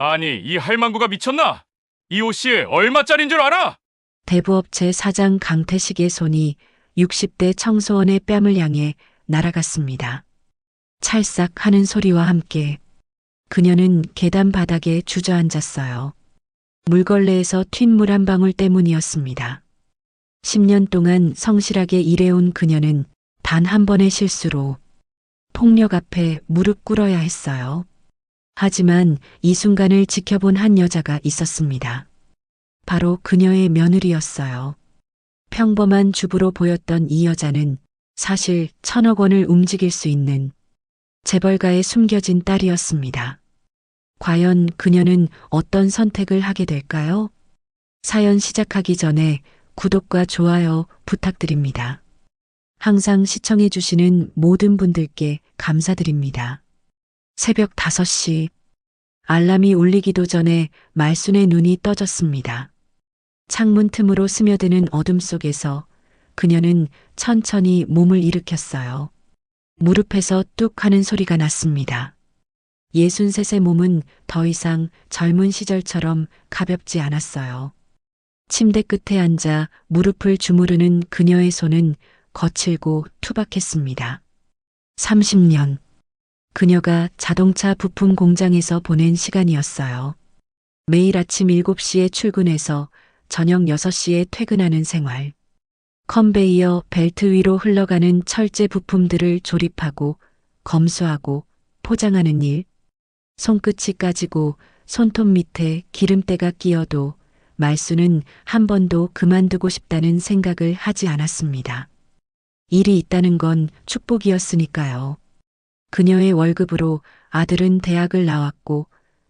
아니, 이 할망구가 미쳤나? 이 옷이 얼마짜린 줄 알아? 대부업체 사장 강태식의 손이 60대 청소원의 뺨을 향해 날아갔습니다. 찰싹 하는 소리와 함께 그녀는 계단 바닥에 주저앉았어요. 물걸레에서 튄 물 한 방울 때문이었습니다. 10년 동안 성실하게 일해온 그녀는 단 한 번의 실수로 폭력 앞에 무릎 꿇어야 했어요. 하지만 이 순간을 지켜본 한 여자가 있었습니다. 바로 그녀의 며느리였어요. 평범한 주부로 보였던 이 여자는 사실 1,000억 원을 움직일 수 있는 재벌가의 숨겨진 딸이었습니다. 과연 그녀는 어떤 선택을 하게 될까요? 사연 시작하기 전에 구독과 좋아요 부탁드립니다. 항상 시청해주시는 모든 분들께 감사드립니다. 새벽 5시, 알람이 울리기도 전에 말순의 눈이 떠졌습니다. 창문 틈으로 스며드는 어둠 속에서 그녀는 천천히 몸을 일으켰어요. 무릎에서 뚝 하는 소리가 났습니다. 63의 몸은 더 이상 젊은 시절처럼 가볍지 않았어요. 침대 끝에 앉아 무릎을 주무르는 그녀의 손은 거칠고 투박했습니다. 30년. 그녀가 자동차 부품 공장에서 보낸 시간이었어요. 매일 아침 7시에 출근해서 저녁 6시에 퇴근하는 생활. 컨베이어 벨트 위로 흘러가는 철제 부품들을 조립하고 검수하고 포장하는 일. 손끝이 까지고 손톱 밑에 기름때가 끼어도 말수는 한 번도 그만두고 싶다는 생각을 하지 않았습니다. 일이 있다는 건 축복이었으니까요. 그녀의 월급으로 아들은 대학을 나왔고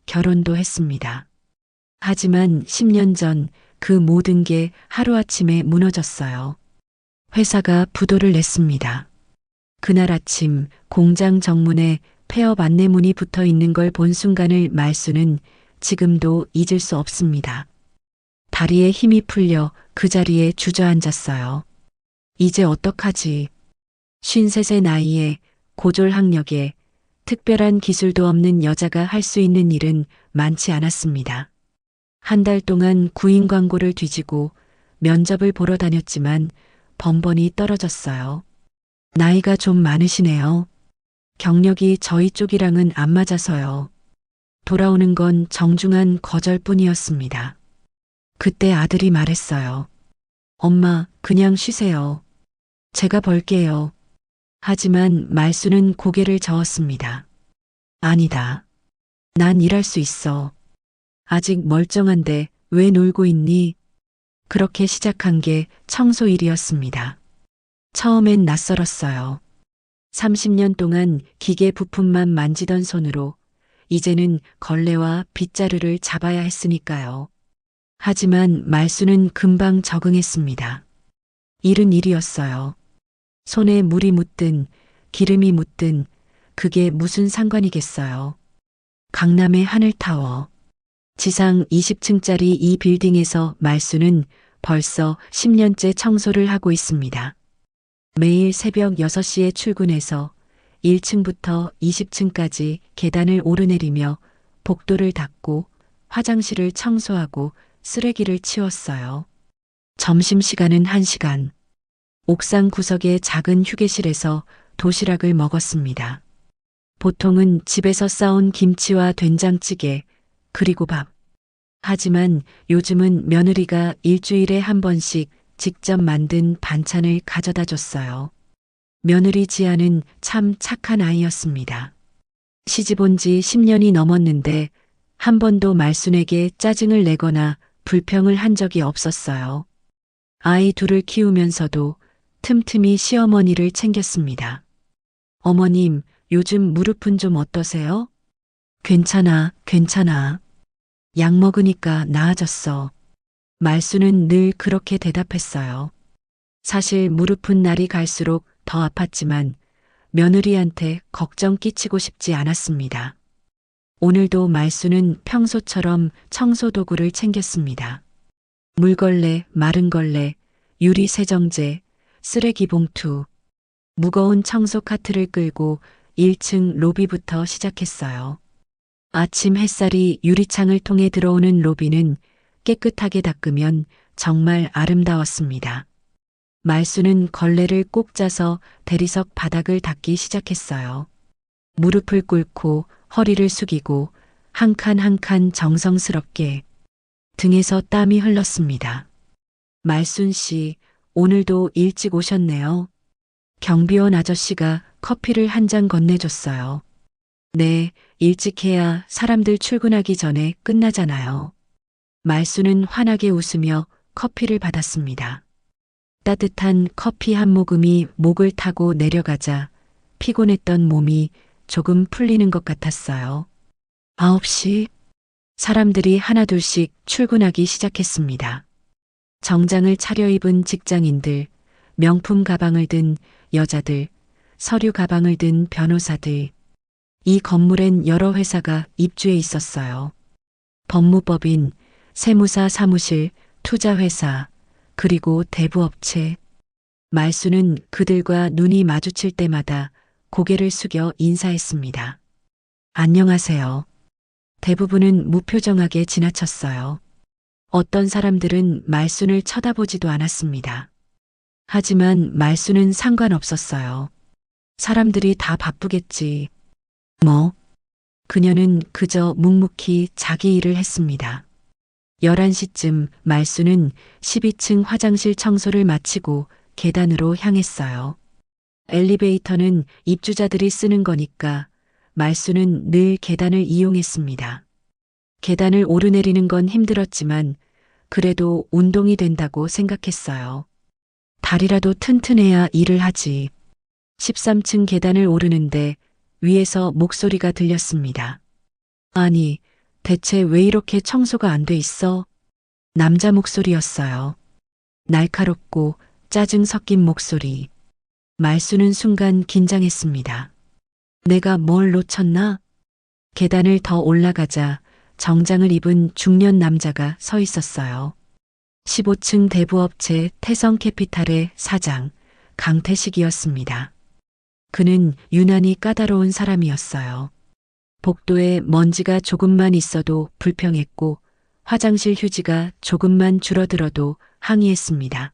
결혼도 했습니다. 하지만 10년 전 그 모든 게 하루아침에 무너졌어요. 회사가 부도를 냈습니다. 그날 아침 공장 정문에 폐업 안내문이 붙어 있는 걸 본 순간을 말수는 지금도 잊을 수 없습니다. 다리에 힘이 풀려 그 자리에 주저앉았어요. 이제 어떡하지? 53의 나이에 고졸 학력에 특별한 기술도 없는 여자가 할 수 있는 일은 많지 않았습니다. 한 달 동안 구인 광고를 뒤지고 면접을 보러 다녔지만 번번이 떨어졌어요. 나이가 좀 많으시네요. 경력이 저희 쪽이랑은 안 맞아서요. 돌아오는 건 정중한 거절뿐이었습니다. 그때 아들이 말했어요. 엄마, 그냥 쉬세요. 제가 벌게요. 하지만 말수는 고개를 저었습니다. 아니다. 난 일할 수 있어. 아직 멀쩡한데 왜 놀고 있니? 그렇게 시작한 게 청소 일이었습니다. 처음엔 낯설었어요. 30년 동안 기계 부품만 만지던 손으로 이제는 걸레와 빗자루를 잡아야 했으니까요. 하지만 말수는 금방 적응했습니다. 일은 일이었어요. 손에 물이 묻든 기름이 묻든 그게 무슨 상관이겠어요. 강남의 하늘타워. 지상 20층짜리 이 빌딩에서 말수는 벌써 10년째 청소를 하고 있습니다. 매일 새벽 6시에 출근해서 1층부터 20층까지 계단을 오르내리며 복도를 닦고 화장실을 청소하고 쓰레기를 치웠어요. 점심시간은 1시간. 옥상 구석의 작은 휴게실에서 도시락을 먹었습니다. 보통은 집에서 싸온 김치와 된장찌개, 그리고 밥. 하지만 요즘은 며느리가 일주일에 한 번씩 직접 만든 반찬을 가져다 줬어요. 며느리 지아는 참 착한 아이였습니다. 시집 온 지 10년이 넘었는데 한 번도 말순에게 짜증을 내거나 불평을 한 적이 없었어요. 아이 둘을 키우면서도 틈틈이 시어머니를 챙겼습니다. 어머님, 요즘 무릎은 좀 어떠세요? 괜찮아, 괜찮아. 약 먹으니까 나아졌어. 말수는 늘 그렇게 대답했어요. 사실 무릎은 날이 갈수록 더 아팠지만 며느리한테 걱정 끼치고 싶지 않았습니다. 오늘도 말수는 평소처럼 청소 도구를 챙겼습니다. 물걸레, 마른 걸레, 유리 세정제, 쓰레기 봉투, 무거운 청소 카트를 끌고 1층 로비부터 시작했어요. 아침 햇살이 유리창을 통해 들어오는 로비는 깨끗하게 닦으면 정말 아름다웠습니다. 말수는 걸레를 꼭 짜서 대리석 바닥을 닦기 시작했어요. 무릎을 꿇고 허리를 숙이고 한 칸 한 칸 정성스럽게 등에서 땀이 흘렀습니다. 말순 씨, 오늘도 일찍 오셨네요. 경비원 아저씨가 커피를 한 잔 건네줬어요. 네, 일찍 해야 사람들 출근하기 전에 끝나잖아요. 말수는 환하게 웃으며 커피를 받았습니다. 따뜻한 커피 한 모금이 목을 타고 내려가자 피곤했던 몸이 조금 풀리는 것 같았어요. 9시 사람들이 하나둘씩 출근하기 시작했습니다. 정장을 차려입은 직장인들, 명품 가방을 든 여자들, 서류 가방을 든 변호사들. 이 건물엔 여러 회사가 입주해 있었어요. 법무법인, 세무사 사무실, 투자회사, 그리고 대부업체. 말수는 그들과 눈이 마주칠 때마다 고개를 숙여 인사했습니다. 안녕하세요. 대부분은 무표정하게 지나쳤어요. 어떤 사람들은 말순을 쳐다보지도 않았습니다. 하지만 말순은 상관없었어요. 사람들이 다 바쁘겠지. 뭐? 그녀는 그저 묵묵히 자기 일을 했습니다. 11시쯤 말수는 12층 화장실 청소를 마치고 계단으로 향했어요. 엘리베이터는 입주자들이 쓰는 거니까 말수는 늘 계단을 이용했습니다. 계단을 오르내리는 건 힘들었지만 그래도 운동이 된다고 생각했어요. 다리라도 튼튼해야 일을 하지. 13층 계단을 오르는데 위에서 목소리가 들렸습니다. 아니, 대체 왜 이렇게 청소가 안 돼 있어? 남자 목소리였어요. 날카롭고 짜증 섞인 목소리. 말수는 순간 긴장했습니다. 내가 뭘 놓쳤나? 계단을 더 올라가자 정장을 입은 중년 남자가 서 있었어요. 15층 대부업체 태성캐피탈의 사장 강태식이었습니다. 그는 유난히 까다로운 사람이었어요. 복도에 먼지가 조금만 있어도 불평했고 화장실 휴지가 조금만 줄어들어도 항의했습니다.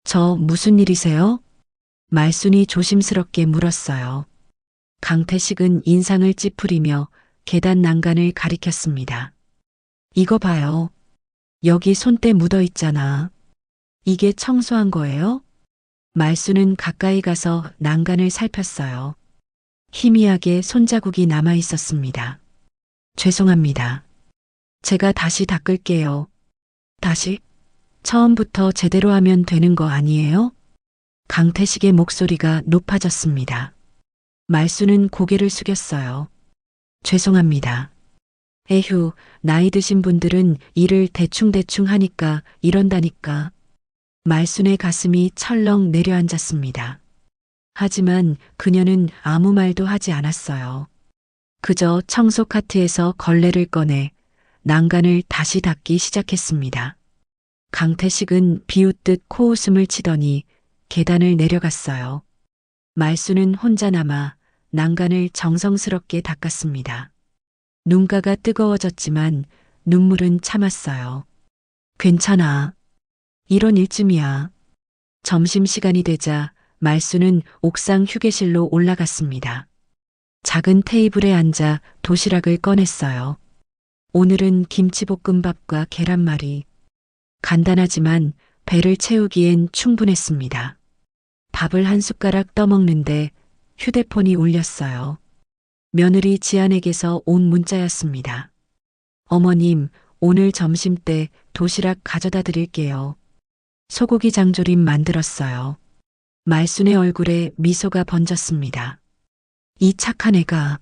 저 무슨 일이세요? 말순이 조심스럽게 물었어요. 강태식은 인상을 찌푸리며 계단 난간을 가리켰습니다. 이거 봐요. 여기 손때 묻어 있잖아. 이게 청소한 거예요? 말수는 가까이 가서 난간을 살폈어요. 희미하게 손자국이 남아 있었습니다. 죄송합니다. 제가 다시 닦을게요. 다시? 처음부터 제대로 하면 되는 거 아니에요? 강태식의 목소리가 높아졌습니다. 말수는 고개를 숙였어요. 죄송합니다. 에휴, 나이 드신 분들은 일을 대충대충 하니까 이런다니까. 말순의 가슴이 철렁 내려앉았습니다. 하지만 그녀는 아무 말도 하지 않았어요. 그저 청소 카트에서 걸레를 꺼내 난간을 다시 닦기 시작했습니다. 강태식은 비웃듯 코웃음을 치더니 계단을 내려갔어요. 말수는 혼자 남아 난간을 정성스럽게 닦았습니다. 눈가가 뜨거워졌지만 눈물은 참았어요. 괜찮아. 이런 일쯤이야. 점심시간이 되자 말수는 옥상 휴게실로 올라갔습니다. 작은 테이블에 앉아 도시락을 꺼냈어요. 오늘은 김치볶음밥과 계란말이. 간단하지만 배를 채우기엔 충분했습니다. 밥을 한 숟가락 떠먹는데 휴대폰이 울렸어요. 며느리 지안에게서 온 문자였습니다. 어머님, 오늘 점심 때 도시락 가져다 드릴게요. 소고기 장조림 만들었어요. 말순의 얼굴에 미소가 번졌습니다. 이 착한 애가.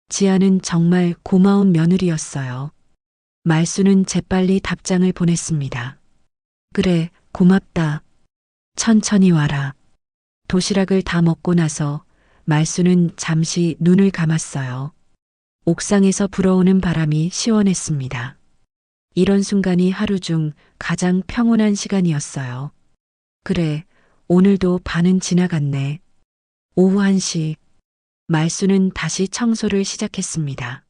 지안은 정말 고마운 며느리였어요. 말순은 재빨리 답장을 보냈습니다. 그래, 고맙다. 천천히 와라. 도시락을 다 먹고 나서 말수는 잠시 눈을 감았어요. 옥상에서 불어오는 바람이 시원했습니다. 이런 순간이 하루 중 가장 평온한 시간이었어요. 그래, 오늘도 반은 지나갔네. 오후 1시, 말수는 다시 청소를 시작했습니다.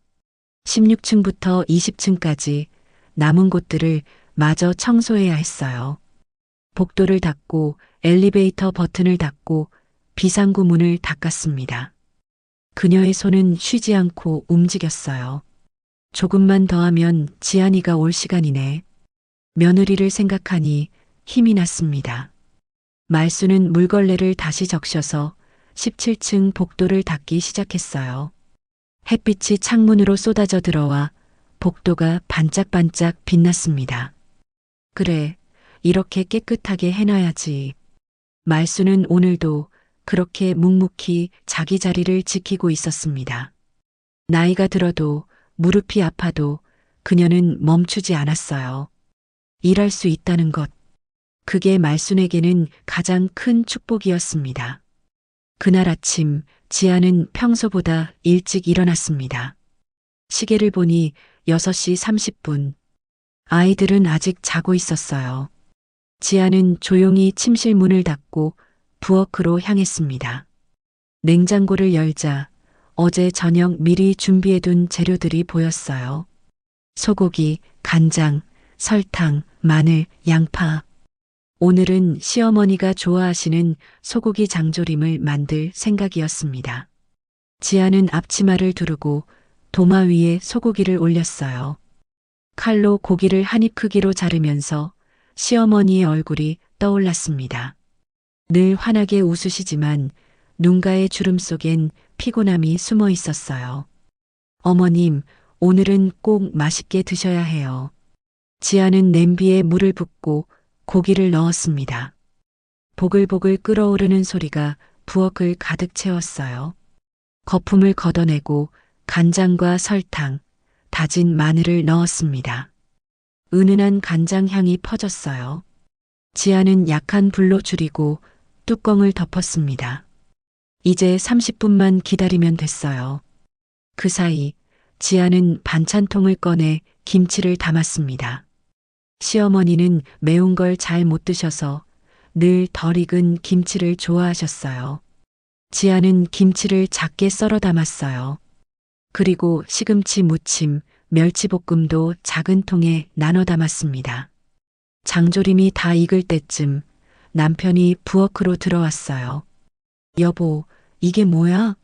16층부터 20층까지 남은 곳들을 마저 청소해야 했어요. 복도를 닦고 엘리베이터 버튼을 닫고 비상구 문을 닦았습니다. 그녀의 손은 쉬지 않고 움직였어요. 조금만 더 하면 지안이가 올 시간이네. 며느리를 생각하니 힘이 났습니다. 말수는 물걸레를 다시 적셔서 17층 복도를 닦기 시작했어요. 햇빛이 창문으로 쏟아져 들어와 복도가 반짝반짝 빛났습니다. 그래, 이렇게 깨끗하게 해놔야지. 말수는 오늘도 그렇게 묵묵히 자기 자리를 지키고 있었습니다. 나이가 들어도 무릎이 아파도 그녀는 멈추지 않았어요. 일할 수 있다는 것. 그게 말순에게는 가장 큰 축복이었습니다. 그날 아침 지아는 평소보다 일찍 일어났습니다. 시계를 보니 6시 30분. 아이들은 아직 자고 있었어요. 지아는 조용히 침실 문을 닫고 부엌으로 향했습니다. 냉장고를 열자 어제 저녁 미리 준비해둔 재료들이 보였어요. 소고기, 간장, 설탕, 마늘, 양파. 오늘은 시어머니가 좋아하시는 소고기 장조림을 만들 생각이었습니다. 지아는 앞치마를 두르고 도마 위에 소고기를 올렸어요. 칼로 고기를 한 입 크기로 자르면서 시어머니의 얼굴이 떠올랐습니다. 늘 환하게 웃으시지만 눈가의 주름 속엔 피곤함이 숨어 있었어요. 어머님, 오늘은 꼭 맛있게 드셔야 해요. 지아는 냄비에 물을 붓고 고기를 넣었습니다. 보글보글 끓어오르는 소리가 부엌을 가득 채웠어요. 거품을 걷어내고 간장과 설탕, 다진 마늘을 넣었습니다. 은은한 간장 향이 퍼졌어요. 지아는 약한 불로 줄이고 뚜껑을 덮었습니다. 이제 30분만 기다리면 됐어요. 그 사이 지아는 반찬통을 꺼내 김치를 담았습니다. 시어머니는 매운 걸 잘 못 드셔서 늘 덜 익은 김치를 좋아하셨어요. 지아는 김치를 작게 썰어 담았어요. 그리고 시금치 무침, 멸치볶음도 작은 통에 나눠 담았습니다. 장조림이 다 익을 때쯤 남편이 부엌으로 들어왔어요. 여보, 이게 뭐야?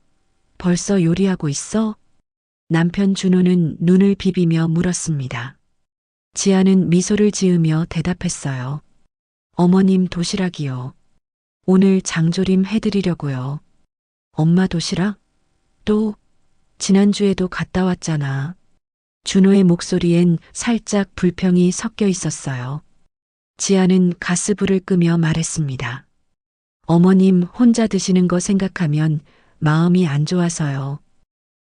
벌써 요리하고 있어? 남편 준호는 눈을 비비며 물었습니다. 지아는 미소를 지으며 대답했어요. 어머님 도시락이요. 오늘 장조림 해드리려고요. 엄마 도시락? 또? 지난주에도 갔다 왔잖아. 준호의 목소리엔 살짝 불평이 섞여 있었어요. 지아는 가스불을 끄며 말했습니다. 어머님 혼자 드시는 거 생각하면 마음이 안 좋아서요.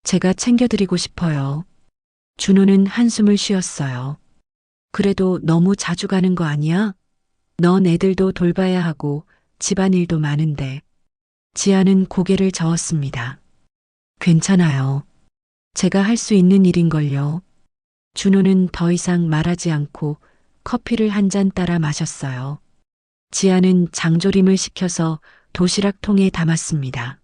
제가 챙겨드리고 싶어요. 준호는 한숨을 쉬었어요. 그래도 너무 자주 가는 거 아니야? 넌 애들도 돌봐야 하고 집안일도 많은데. 지아는 고개를 저었습니다. 괜찮아요. 제가 할 수 있는 일인걸요. 준호는 더 이상 말하지 않고 커피를 한 잔 따라 마셨어요. 지아는 장조림을 시켜서 도시락통에 담았습니다.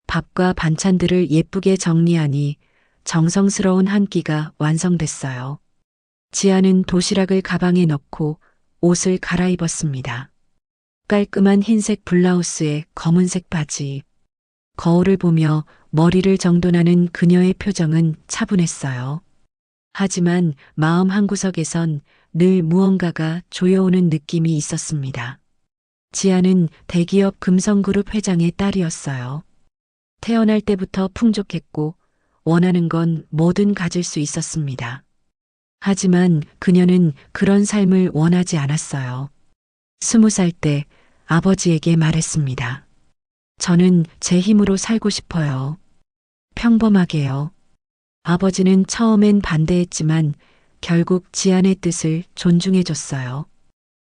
밥과 반찬들을 예쁘게 정리하니 정성스러운 한 끼가 완성됐어요. 지아는 도시락을 가방에 넣고 옷을 갈아입었습니다. 깔끔한 흰색 블라우스에 검은색 바지. 거울을 보며 머리를 정돈하는 그녀의 표정은 차분했어요. 하지만 마음 한구석에선 늘 무언가가 조여오는 느낌이 있었습니다. 지아는 대기업 금성그룹 회장의 딸이었어요. 태어날 때부터 풍족했고 원하는 건 뭐든 가질 수 있었습니다. 하지만 그녀는 그런 삶을 원하지 않았어요. 20살 때 아버지에게 말했습니다. 저는 제 힘으로 살고 싶어요. 평범하게요. 아버지는 처음엔 반대했지만 결국 지안의 뜻을 존중해줬어요.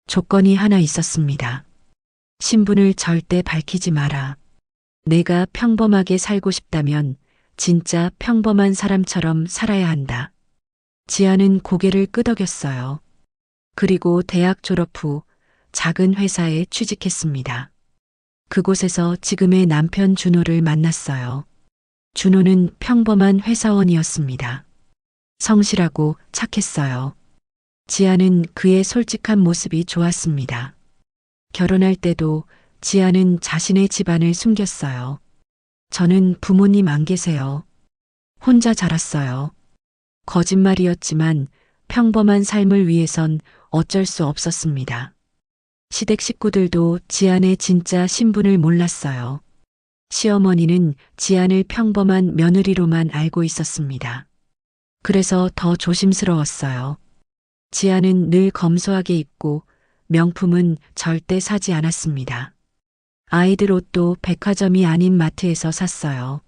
조건이 하나 있었습니다. 신분을 절대 밝히지 마라. 내가 평범하게 살고 싶다면 진짜 평범한 사람처럼 살아야 한다. 지아는 고개를 끄덕였어요. 그리고 대학 졸업 후 작은 회사에 취직했습니다. 그곳에서 지금의 남편 준호를 만났어요. 준호는 평범한 회사원이었습니다. 성실하고 착했어요. 지아는 그의 솔직한 모습이 좋았습니다. 결혼할 때도 지아는 자신의 집안을 숨겼어요. 저는 부모님 안 계세요. 혼자 자랐어요. 거짓말이었지만 평범한 삶을 위해선 어쩔 수 없었습니다. 시댁 식구들도 지안의 진짜 신분을 몰랐어요. 시어머니는 지안을 평범한 며느리로만 알고 있었습니다. 그래서 더 조심스러웠어요. 지안은 늘 검소하게 입고 명품은 절대 사지 않았습니다. 아이들 옷도 백화점이 아닌 마트에서 샀어요.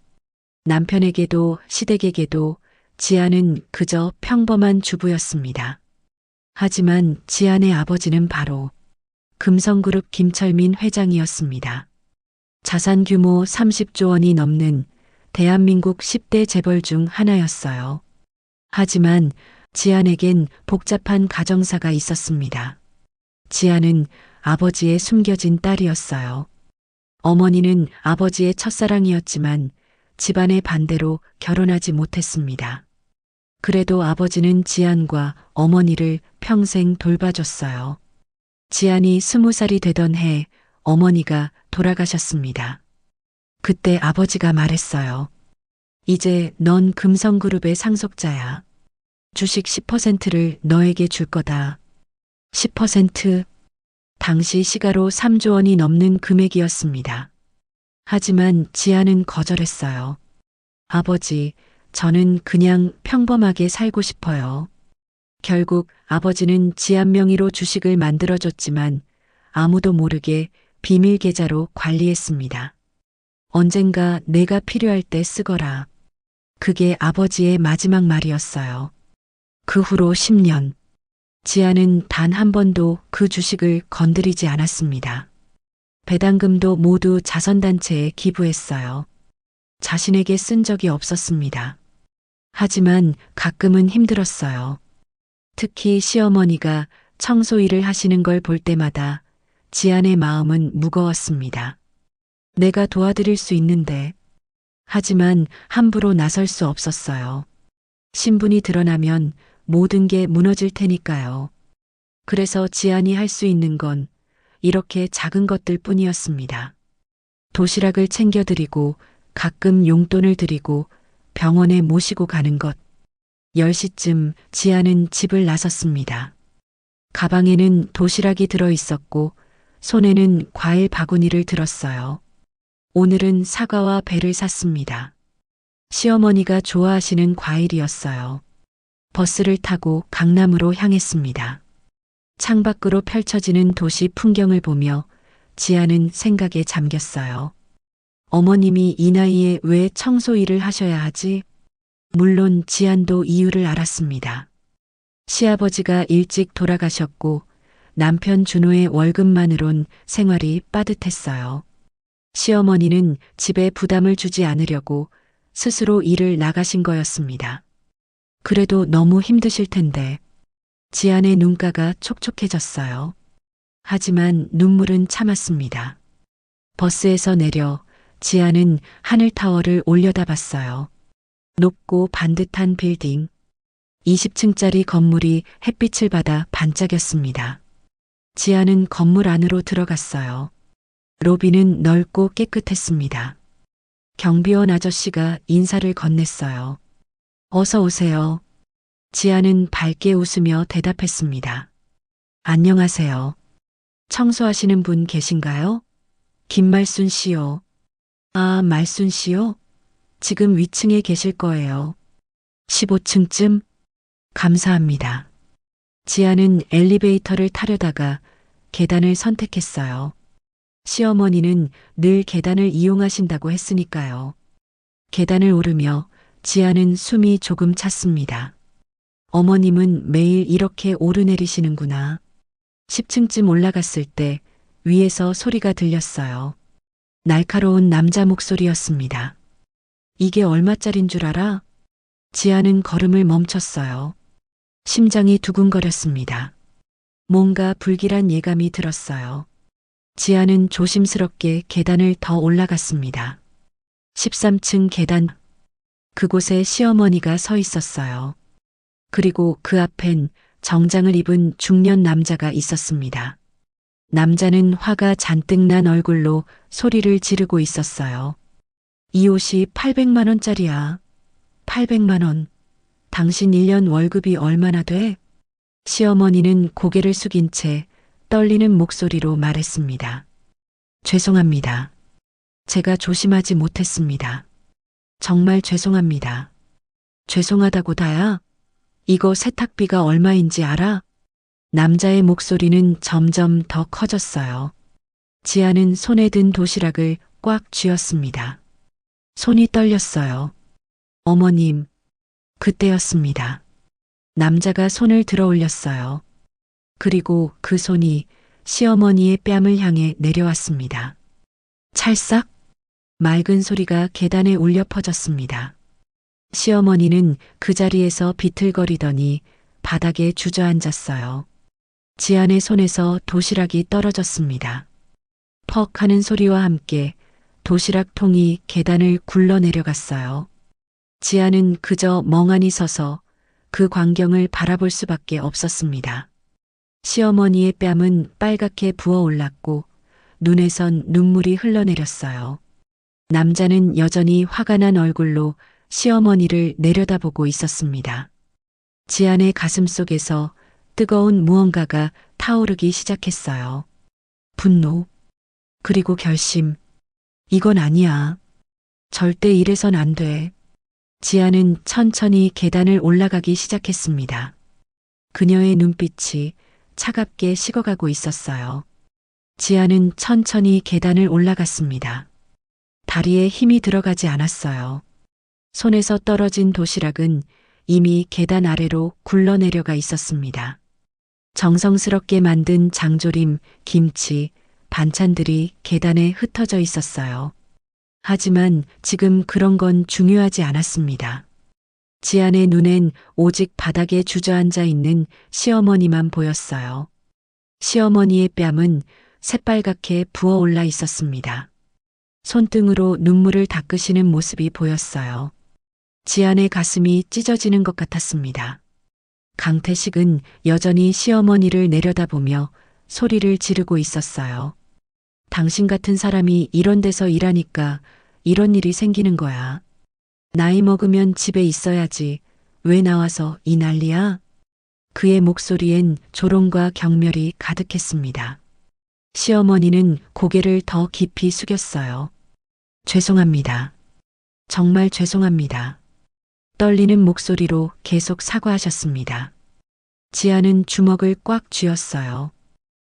남편에게도 시댁에게도 지안은 그저 평범한 주부였습니다. 하지만 지안의 아버지는 바로 금성그룹 김철민 회장이었습니다. 자산 규모 30조 원이 넘는 대한민국 10대 재벌 중 하나였어요. 하지만 지안에겐 복잡한 가정사가 있었습니다. 지안은 아버지의 숨겨진 딸이었어요. 어머니는 아버지의 첫사랑이었지만 집안의 반대로 결혼하지 못했습니다. 그래도 아버지는 지안과 어머니를 평생 돌봐줬어요. 지안이 20살이 되던 해 어머니가 돌아가셨습니다. 그때 아버지가 말했어요. 이제 넌 금성그룹의 상속자야. 주식 10%를 너에게 줄 거다. 10%? 당시 시가로 3조 원이 넘는 금액이었습니다. 하지만 지아는 거절했어요. 아버지, 저는 그냥 평범하게 살고 싶어요. 결국 아버지는 지안 명의로 주식을 만들어줬지만 아무도 모르게 비밀 계좌로 관리했습니다. 언젠가 내가 필요할 때 쓰거라. 그게 아버지의 마지막 말이었어요. 그 후로 10년. 지아는 단 한 번도 그 주식을 건드리지 않았습니다. 배당금도 모두 자선단체에 기부했어요. 자신에게 쓴 적이 없었습니다. 하지만 가끔은 힘들었어요. 특히 시어머니가 청소 일을 하시는 걸 볼 때마다 지안의 마음은 무거웠습니다. 내가 도와드릴 수 있는데. 하지만 함부로 나설 수 없었어요. 신분이 드러나면 모든 게 무너질 테니까요. 그래서 지안이 할 수 있는 건 이렇게 작은 것들 뿐이었습니다. 도시락을 챙겨드리고 가끔 용돈을 드리고 병원에 모시고 가는 것. 10시쯤 지아는 집을 나섰습니다. 가방에는 도시락이 들어 있었고 손에는 과일 바구니를 들었어요. 오늘은 사과와 배를 샀습니다. 시어머니가 좋아하시는 과일이었어요. 버스를 타고 강남으로 향했습니다. 창밖으로 펼쳐지는 도시 풍경을 보며 지아는 생각에 잠겼어요. 어머님이 이 나이에 왜 청소 일을 하셔야 하지? 물론 지안도 이유를 알았습니다. 시아버지가 일찍 돌아가셨고 남편 준호의 월급만으론 생활이 빠듯했어요. 시어머니는 집에 부담을 주지 않으려고 스스로 일을 나가신 거였습니다. 그래도 너무 힘드실 텐데. 지안의 눈가가 촉촉해졌어요. 하지만 눈물은 참았습니다. 버스에서 내려 지안은 하늘타워를 올려다봤어요. 높고 반듯한 빌딩. 20층짜리 건물이 햇빛을 받아 반짝였습니다. 지안은 건물 안으로 들어갔어요. 로비는 넓고 깨끗했습니다. 경비원 아저씨가 인사를 건넸어요. 어서 오세요. 지아는 밝게 웃으며 대답했습니다. 안녕하세요. 청소하시는 분 계신가요? 김말순 씨요. 아, 말순 씨요? 지금 위층에 계실 거예요. 15층쯤? 감사합니다. 지아는 엘리베이터를 타려다가 계단을 선택했어요. 시어머니는 늘 계단을 이용하신다고 했으니까요. 계단을 오르며 지아는 숨이 조금 찼습니다. 어머님은 매일 이렇게 오르내리시는구나. 10층쯤 올라갔을 때 위에서 소리가 들렸어요. 날카로운 남자 목소리였습니다. 이게 얼마짜린 줄 알아? 지아는 걸음을 멈췄어요. 심장이 두근거렸습니다. 뭔가 불길한 예감이 들었어요. 지아는 조심스럽게 계단을 더 올라갔습니다. 13층 계단. 그곳에 시어머니가 서 있었어요. 그리고 그 앞엔 정장을 입은 중년 남자가 있었습니다. 남자는 화가 잔뜩 난 얼굴로 소리를 지르고 있었어요. 이 옷이 800만 원짜리야. 800만 원. 당신 1년 월급이 얼마나 돼? 시어머니는 고개를 숙인 채 떨리는 목소리로 말했습니다. 죄송합니다. 제가 조심하지 못했습니다. 정말 죄송합니다. 죄송하다고 다야? 이거 세탁비가 얼마인지 알아? 남자의 목소리는 점점 더 커졌어요. 지아는 손에 든 도시락을 꽉 쥐었습니다. 손이 떨렸어요. 어머님, 그때였습니다. 남자가 손을 들어 올렸어요. 그리고 그 손이 시어머니의 뺨을 향해 내려왔습니다. 찰싹 맑은 소리가 계단에 울려 퍼졌습니다. 시어머니는 그 자리에서 비틀거리더니 바닥에 주저앉았어요. 지안의 손에서 도시락이 떨어졌습니다. 퍽 하는 소리와 함께 도시락통이 계단을 굴러 내려갔어요. 지안은 그저 멍하니 서서 그 광경을 바라볼 수밖에 없었습니다. 시어머니의 뺨은 빨갛게 부어올랐고 눈에선 눈물이 흘러내렸어요. 남자는 여전히 화가 난 얼굴로 시어머니를 내려다보고 있었습니다. 지안의 가슴 속에서 뜨거운 무언가가 타오르기 시작했어요. 분노, 그리고 결심. 이건 아니야. 절대 이래선 안 돼. 지아는 천천히 계단을 올라가기 시작했습니다. 그녀의 눈빛이 차갑게 식어가고 있었어요. 지아는 천천히 계단을 올라갔습니다. 다리에 힘이 들어가지 않았어요. 손에서 떨어진 도시락은 이미 계단 아래로 굴러내려가 있었습니다. 정성스럽게 만든 장조림, 김치, 반찬들이 계단에 흩어져 있었어요. 하지만 지금 그런 건 중요하지 않았습니다. 지안의 눈엔 오직 바닥에 주저앉아 있는 시어머니만 보였어요. 시어머니의 뺨은 새빨갛게 부어올라 있었습니다. 손등으로 눈물을 닦으시는 모습이 보였어요. 지안의 가슴이 찢어지는 것 같았습니다. 강태식은 여전히 시어머니를 내려다보며 소리를 지르고 있었어요. 당신 같은 사람이 이런 데서 일하니까 이런 일이 생기는 거야. 나이 먹으면 집에 있어야지. 왜 나와서 이 난리야? 그의 목소리엔 조롱과 경멸이 가득했습니다. 시어머니는 고개를 더 깊이 숙였어요. 죄송합니다. 정말 죄송합니다. 떨리는 목소리로 계속 사과하셨습니다. 지아는 주먹을 꽉 쥐었어요.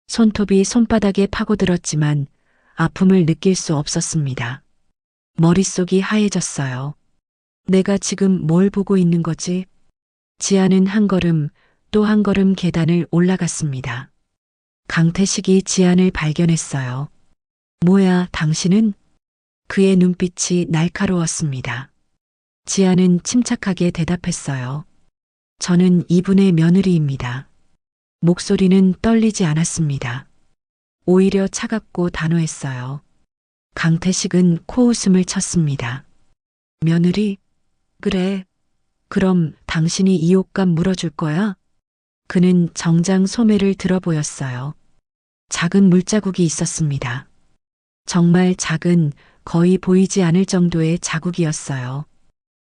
손톱이 손바닥에 파고들었지만 아픔을 느낄 수 없었습니다. 머릿속이 하얘졌어요. 내가 지금 뭘 보고 있는 거지? 지아는 한 걸음 또 한 걸음 계단을 올라갔습니다. 강태식이 지안을 발견했어요. 뭐야, 당신은? 그의 눈빛이 날카로웠습니다. 지안은 침착하게 대답했어요. 저는 이분의 며느리입니다. 목소리는 떨리지 않았습니다. 오히려 차갑고 단호했어요. 강태식은 코웃음을 쳤습니다. 며느리? 그래. 그럼 당신이 이 옷값 물어줄 거야? 그는 정장 소매를 들어 보였어요. 작은 물자국이 있었습니다. 정말 작은, 거의 보이지 않을 정도의 자국이었어요.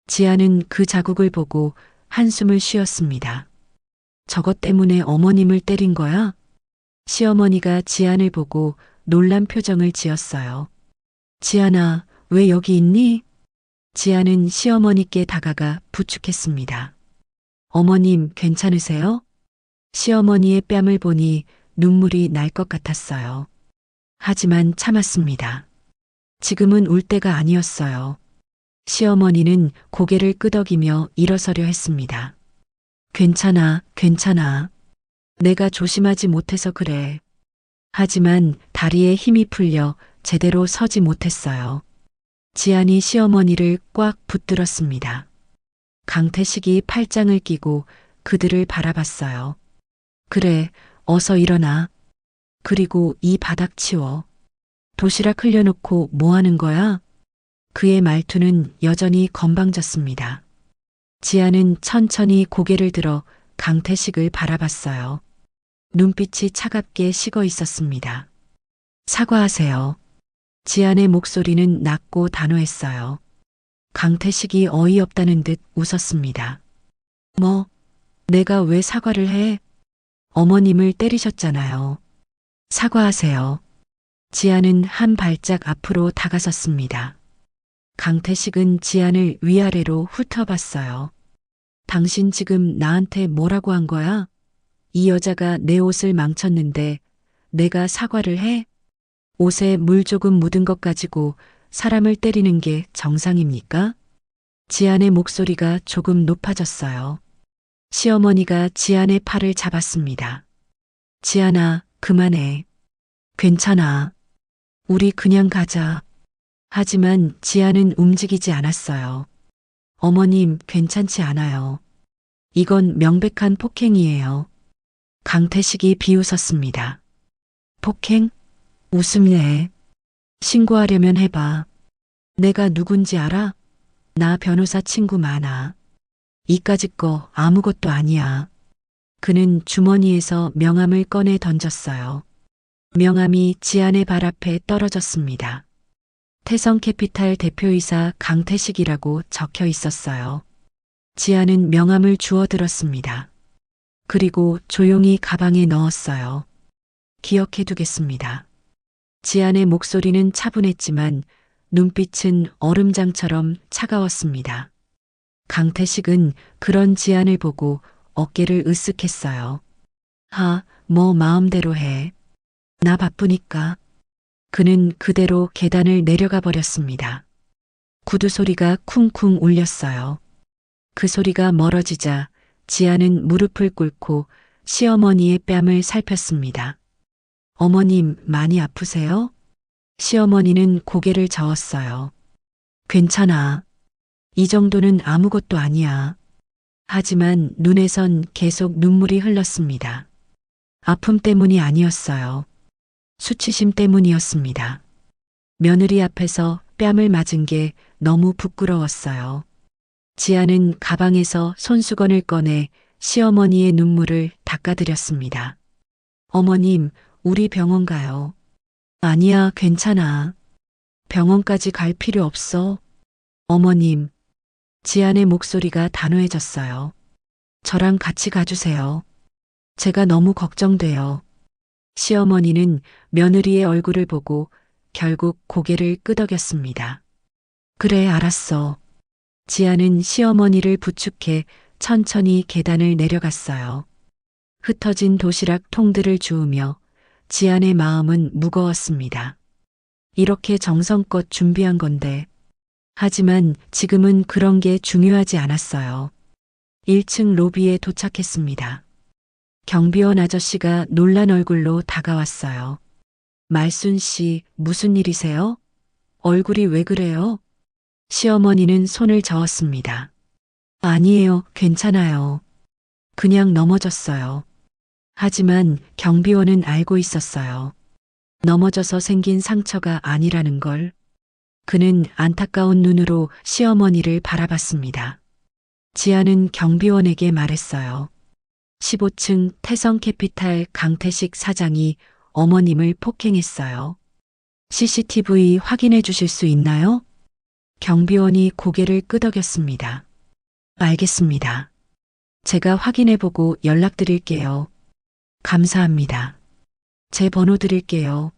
지아는 그 자국을 보고 한숨을 쉬었습니다. 저것 때문에 어머님을 때린 거야? 시어머니가 지안을 보고 놀란 표정을 지었어요. 지안아, 왜 여기 있니? 지안은 시어머니께 다가가 부축했습니다. 어머님, 괜찮으세요? 시어머니의 뺨을 보니 눈물이 날 것 같았어요. 하지만 참았습니다. 지금은 울 때가 아니었어요. 시어머니는 고개를 끄덕이며 일어서려 했습니다. 괜찮아, 괜찮아. 내가 조심하지 못해서 그래. 하지만 다리에 힘이 풀려 제대로 서지 못했어요. 지안이 시어머니를 꽉 붙들었습니다. 강태식이 팔짱을 끼고 그들을 바라봤어요. 그래, 어서 일어나. 그리고 이 바닥 치워. 도시락 흘려놓고 뭐 하는 거야? 그의 말투는 여전히 건방졌습니다. 지아는 천천히 고개를 들어 강태식을 바라봤어요. 눈빛이 차갑게 식어 있었습니다. 사과하세요. 지안의 목소리는 낮고 단호했어요. 강태식이 어이없다는 듯 웃었습니다. 뭐, 내가 왜 사과를 해? 어머님을 때리셨잖아요. 사과하세요. 지안은 한 발짝 앞으로 다가섰습니다. 강태식은 지안을 위아래로 훑어봤어요. 당신 지금 나한테 뭐라고 한 거야? 이 여자가 내 옷을 망쳤는데 내가 사과를 해? 옷에 물 조금 묻은 것 가지고 사람을 때리는 게 정상입니까? 지안의 목소리가 조금 높아졌어요. 시어머니가 지안의 팔을 잡았습니다. 지안아, 그만해. 괜찮아. 우리 그냥 가자. 하지만 지안은 움직이지 않았어요. 어머님, 괜찮지 않아요. 이건 명백한 폭행이에요. 강태식이 비웃었습니다. 폭행? 웃음내. 신고하려면 해봐. 내가 누군지 알아? 나 변호사 친구 많아. 이까짓 거 아무것도 아니야. 그는 주머니에서 명함을 꺼내 던졌어요. 명함이 지안의 발 앞에 떨어졌습니다. 태성캐피탈 대표이사 강태식이라고 적혀 있었어요. 지안은 명함을 주워들었습니다. 그리고 조용히 가방에 넣었어요. 기억해두겠습니다. 지안의 목소리는 차분했지만 눈빛은 얼음장처럼 차가웠습니다. 강태식은 그런 지안을 보고 어깨를 으쓱했어요. 뭐 마음대로 해. 나 바쁘니까. 그는 그대로 계단을 내려가 버렸습니다. 구두 소리가 쿵쿵 울렸어요. 그 소리가 멀어지자 지아는 무릎을 꿇고 시어머니의 뺨을 살폈습니다. 어머님, 많이 아프세요? 시어머니는 고개를 저었어요. 괜찮아. 이 정도는 아무것도 아니야. 하지만 눈에선 계속 눈물이 흘렀습니다. 아픔 때문이 아니었어요. 수치심 때문이었습니다. 며느리 앞에서 뺨을 맞은 게 너무 부끄러웠어요. 지아는 가방에서 손수건을 꺼내 시어머니의 눈물을 닦아드렸습니다. 어머님, 우리 병원 가요. 아니야, 괜찮아. 병원까지 갈 필요 없어. 어머님, 지안의 목소리가 단호해졌어요. 저랑 같이 가주세요. 제가 너무 걱정돼요. 시어머니는 며느리의 얼굴을 보고 결국 고개를 끄덕였습니다. 그래, 알았어. 지아는 시어머니를 부축해 천천히 계단을 내려갔어요. 흩어진 도시락 통들을 주우며 지안의 마음은 무거웠습니다. 이렇게 정성껏 준비한 건데. 하지만 지금은 그런 게 중요하지 않았어요. 1층 로비에 도착했습니다. 경비원 아저씨가 놀란 얼굴로 다가왔어요. 말순 씨, 무슨 일이세요? 얼굴이 왜 그래요? 시어머니는 손을 저었습니다. 아니에요, 괜찮아요. 그냥 넘어졌어요. 하지만 경비원은 알고 있었어요. 넘어져서 생긴 상처가 아니라는 걸. 그는 안타까운 눈으로 시어머니를 바라봤습니다. 지아는 경비원에게 말했어요. 15층 태성캐피탈 강태식 사장이 어머님을 폭행했어요. CCTV 확인해 주실 수 있나요? 경비원이 고개를 끄덕였습니다. 알겠습니다. 제가 확인해 보고 연락드릴게요. 감사합니다. 제 번호 드릴게요.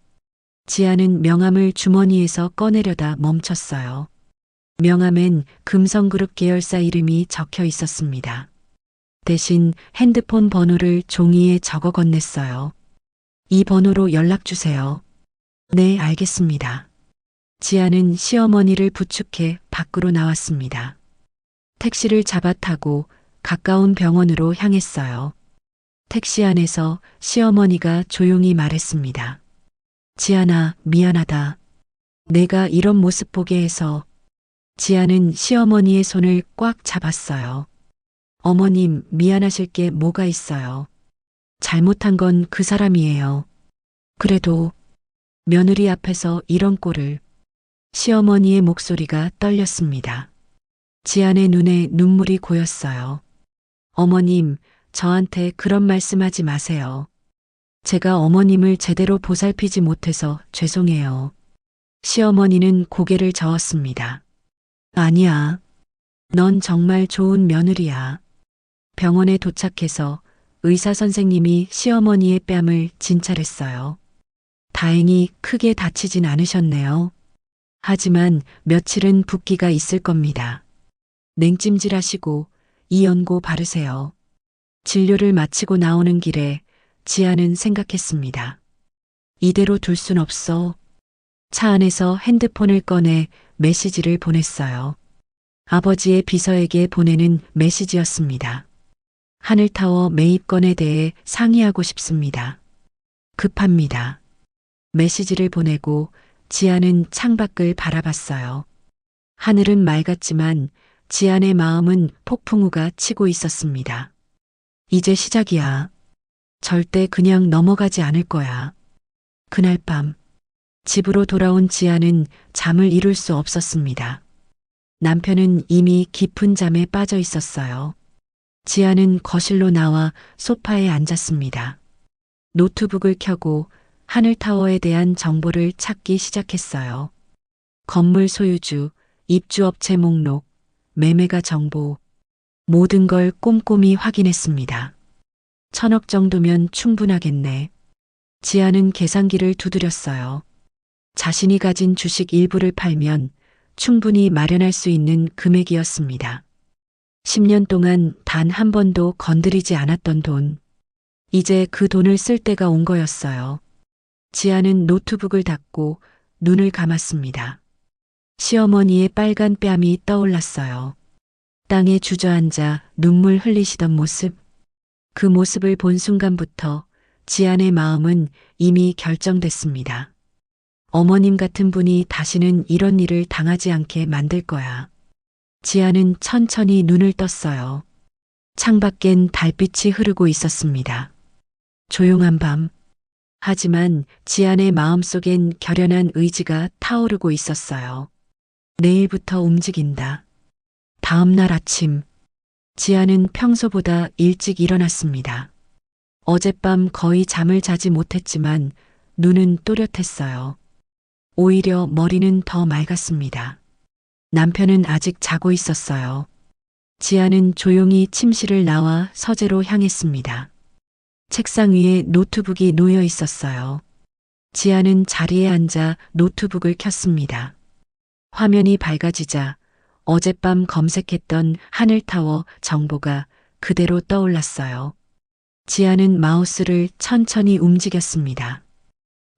지아는 명함을 주머니에서 꺼내려다 멈췄어요. 명함엔 금성그룹 계열사 이름이 적혀 있었습니다. 대신 핸드폰 번호를 종이에 적어 건넸어요. 이 번호로 연락 주세요. 네, 알겠습니다. 지아는 시어머니를 부축해 밖으로 나왔습니다. 택시를 잡아 타고 가까운 병원으로 향했어요. 택시 안에서 시어머니가 조용히 말했습니다. 지아나, 미안하다. 내가 이런 모습 보게 해서. 지아는 시어머니의 손을 꽉 잡았어요. 어머님, 미안하실 게 뭐가 있어요. 잘못한 건 그 사람이에요. 그래도 며느리 앞에서 이런 꼴을. 시어머니의 목소리가 떨렸습니다. 지안의 눈에 눈물이 고였어요. 어머님, 저한테 그런 말씀하지 마세요. 제가 어머님을 제대로 보살피지 못해서 죄송해요. 시어머니는 고개를 저었습니다. 아니야. 넌 정말 좋은 며느리야. 병원에 도착해서 의사 선생님이 시어머니의 뺨을 진찰했어요. 다행히 크게 다치진 않으셨네요. 하지만 며칠은 붓기가 있을 겁니다. 냉찜질하시고 이연고 바르세요. 진료를 마치고 나오는 길에 지아는 생각했습니다. 이대로 둘 순 없어. 차 안에서 핸드폰을 꺼내 메시지를 보냈어요. 아버지의 비서에게 보내는 메시지였습니다. 하늘타워 매입건에 대해 상의하고 싶습니다. 급합니다. 메시지를 보내고 지아는 창밖을 바라봤어요. 하늘은 맑았지만 지안의 마음은 폭풍우가 치고 있었습니다. 이제 시작이야. 절대 그냥 넘어가지 않을 거야. 그날 밤 집으로 돌아온 지안은 잠을 이룰 수 없었습니다. 남편은 이미 깊은 잠에 빠져 있었어요. 지안은 거실로 나와 소파에 앉았습니다. 노트북을 켜고 하늘타워에 대한 정보를 찾기 시작했어요. 건물 소유주, 입주업체 목록, 매매가 정보, 모든 걸 꼼꼼히 확인했습니다. 1,000억 정도면 충분하겠네. 지아는 계산기를 두드렸어요. 자신이 가진 주식 일부를 팔면 충분히 마련할 수 있는 금액이었습니다. 10년 동안 단 한 번도 건드리지 않았던 돈. 이제 그 돈을 쓸 때가 온 거였어요. 지아는 노트북을 닫고 눈을 감았습니다. 시어머니의 빨간 뺨이 떠올랐어요. 땅에 주저앉아 눈물 흘리시던 모습. 그 모습을 본 순간부터 지안의 마음은 이미 결정됐습니다. 어머님 같은 분이 다시는 이런 일을 당하지 않게 만들 거야. 지안은 천천히 눈을 떴어요. 창밖엔 달빛이 흐르고 있었습니다. 조용한 밤. 하지만 지안의 마음속엔 결연한 의지가 타오르고 있었어요. 내일부터 움직인다. 다음 날 아침, 지안은 평소보다 일찍 일어났습니다. 어젯밤 거의 잠을 자지 못했지만 눈은 또렷했어요. 오히려 머리는 더 맑았습니다. 남편은 아직 자고 있었어요. 지안은 조용히 침실을 나와 서재로 향했습니다. 책상 위에 노트북이 놓여 있었어요. 지안은 자리에 앉아 노트북을 켰습니다. 화면이 밝아지자 어젯밤 검색했던 하늘타워 정보가 그대로 떠올랐어요. 지안은 마우스를 천천히 움직였습니다.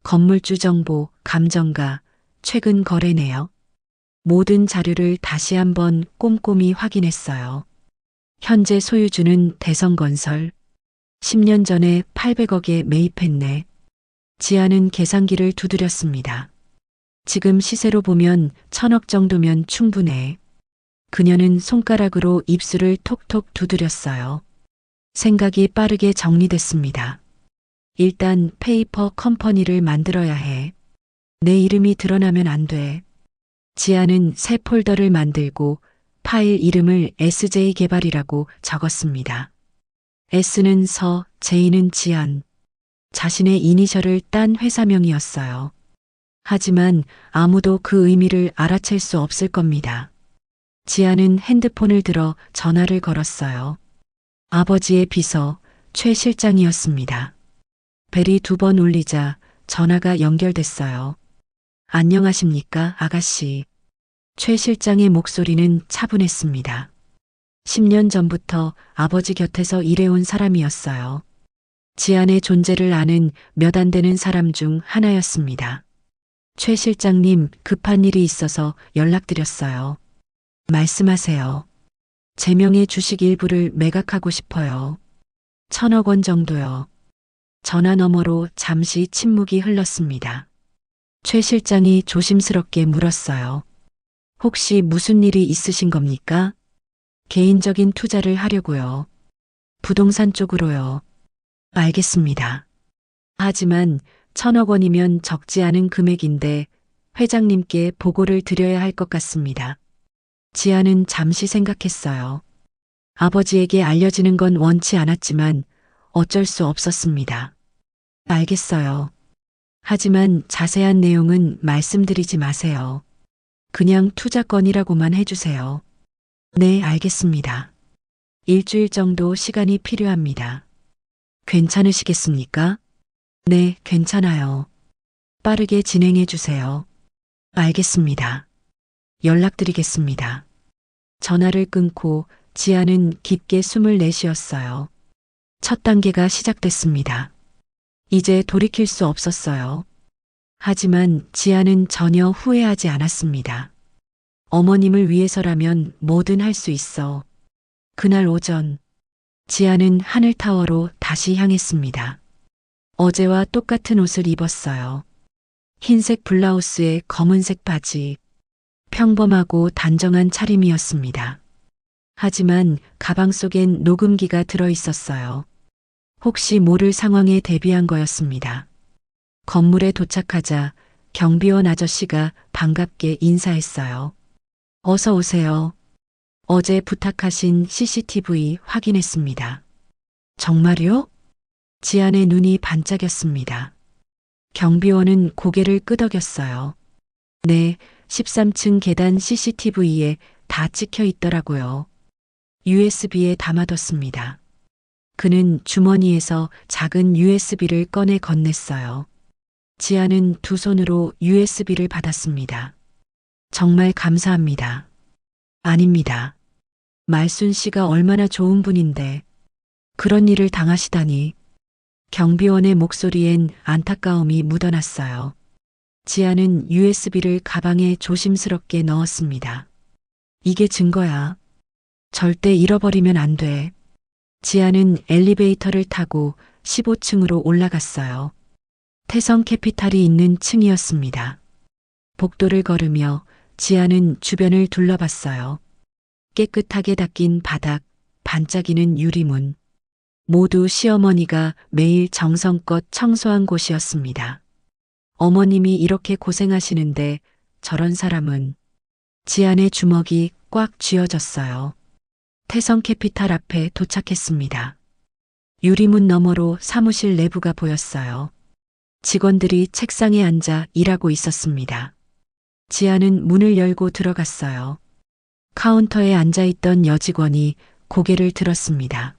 건물주 정보, 감정가, 최근 거래 내역. 모든 자료를 다시 한번 꼼꼼히 확인했어요. 현재 소유주는 대성건설. 10년 전에 800억에 매입했네. 지아는 계산기를 두드렸습니다. 지금 시세로 보면 1,000억 정도면 충분해. 그녀는 손가락으로 입술을 톡톡 두드렸어요. 생각이 빠르게 정리됐습니다. 일단 페이퍼 컴퍼니를 만들어야 해. 내 이름이 드러나면 안 돼. 지아는 새 폴더를 만들고 파일 이름을 SJ 개발이라고 적었습니다. S는 서, J는 지안. 자신의 이니셜을 딴 회사명이었어요. 하지만 아무도 그 의미를 알아챌 수 없을 겁니다. 지아는 핸드폰을 들어 전화를 걸었어요. 아버지의 비서, 최 실장이었습니다. 벨이 2번 울리자 전화가 연결됐어요. 안녕하십니까, 아가씨. 최 실장의 목소리는 차분했습니다. 10년 전부터 아버지 곁에서 일해온 사람이었어요. 지안의 존재를 아는 몇 안 되는 사람 중 하나였습니다. 최 실장님, 급한 일이 있어서 연락드렸어요. 말씀하세요. 제 명의 주식 일부를 매각하고 싶어요. 1,000억 원 정도요. 전화 너머로 잠시 침묵이 흘렀습니다. 최 실장이 조심스럽게 물었어요. 혹시 무슨 일이 있으신 겁니까? 개인적인 투자를 하려고요. 부동산 쪽으로요. 알겠습니다. 하지만 1,000억 원이면 적지 않은 금액인데 회장님께 보고를 드려야 할 것 같습니다. 지아는 잠시 생각했어요. 아버지에게 알려지는 건 원치 않았지만 어쩔 수 없었습니다. 알겠어요. 하지만 자세한 내용은 말씀드리지 마세요. 그냥 투자건이라고만 해주세요. 네, 알겠습니다. 일주일 정도 시간이 필요합니다. 괜찮으시겠습니까? 네, 괜찮아요. 빠르게 진행해 주세요. 알겠습니다. 연락드리겠습니다. 전화를 끊고 지아는 깊게 숨을 내쉬었어요. 첫 단계가 시작됐습니다. 이제 돌이킬 수 없었어요. 하지만 지아는 전혀 후회하지 않았습니다. 어머님을 위해서라면 뭐든 할 수 있어. 그날 오전, 지아는 하늘타워로 다시 향했습니다. 어제와 똑같은 옷을 입었어요. 흰색 블라우스에 검은색 바지. 평범하고 단정한 차림이었습니다. 하지만 가방 속엔 녹음기가 들어 있었어요. 혹시 모를 상황에 대비한 거였습니다. 건물에 도착하자 경비원 아저씨가 반갑게 인사했어요. 어서 오세요. 어제 부탁하신 CCTV 확인했습니다. 정말요? 지안의 눈이 반짝였습니다. 경비원은 고개를 끄덕였어요. 네, 13층 계단 CCTV에 다 찍혀 있더라고요. USB에 담아뒀습니다. 그는 주머니에서 작은 USB를 꺼내 건넸어요. 지아는 두 손으로 USB를 받았습니다. 정말 감사합니다. 아닙니다. 말순 씨가 얼마나 좋은 분인데 그런 일을 당하시다니. 경비원의 목소리엔 안타까움이 묻어났어요. 지아는 USB를 가방에 조심스럽게 넣었습니다. 이게 증거야. 절대 잃어버리면 안 돼. 지아는 엘리베이터를 타고 15층으로 올라갔어요. 태성 캐피탈이 있는 층이었습니다. 복도를 걸으며 지아는 주변을 둘러봤어요. 깨끗하게 닦인 바닥, 반짝이는 유리문. 모두 시어머니가 매일 정성껏 청소한 곳이었습니다. 어머님이 이렇게 고생하시는데 저런 사람은. 지안의 주먹이 꽉 쥐어졌어요. 태성 캐피탈 앞에 도착했습니다. 유리문 너머로 사무실 내부가 보였어요. 직원들이 책상에 앉아 일하고 있었습니다. 지안은 문을 열고 들어갔어요. 카운터에 앉아있던 여직원이 고개를 들었습니다.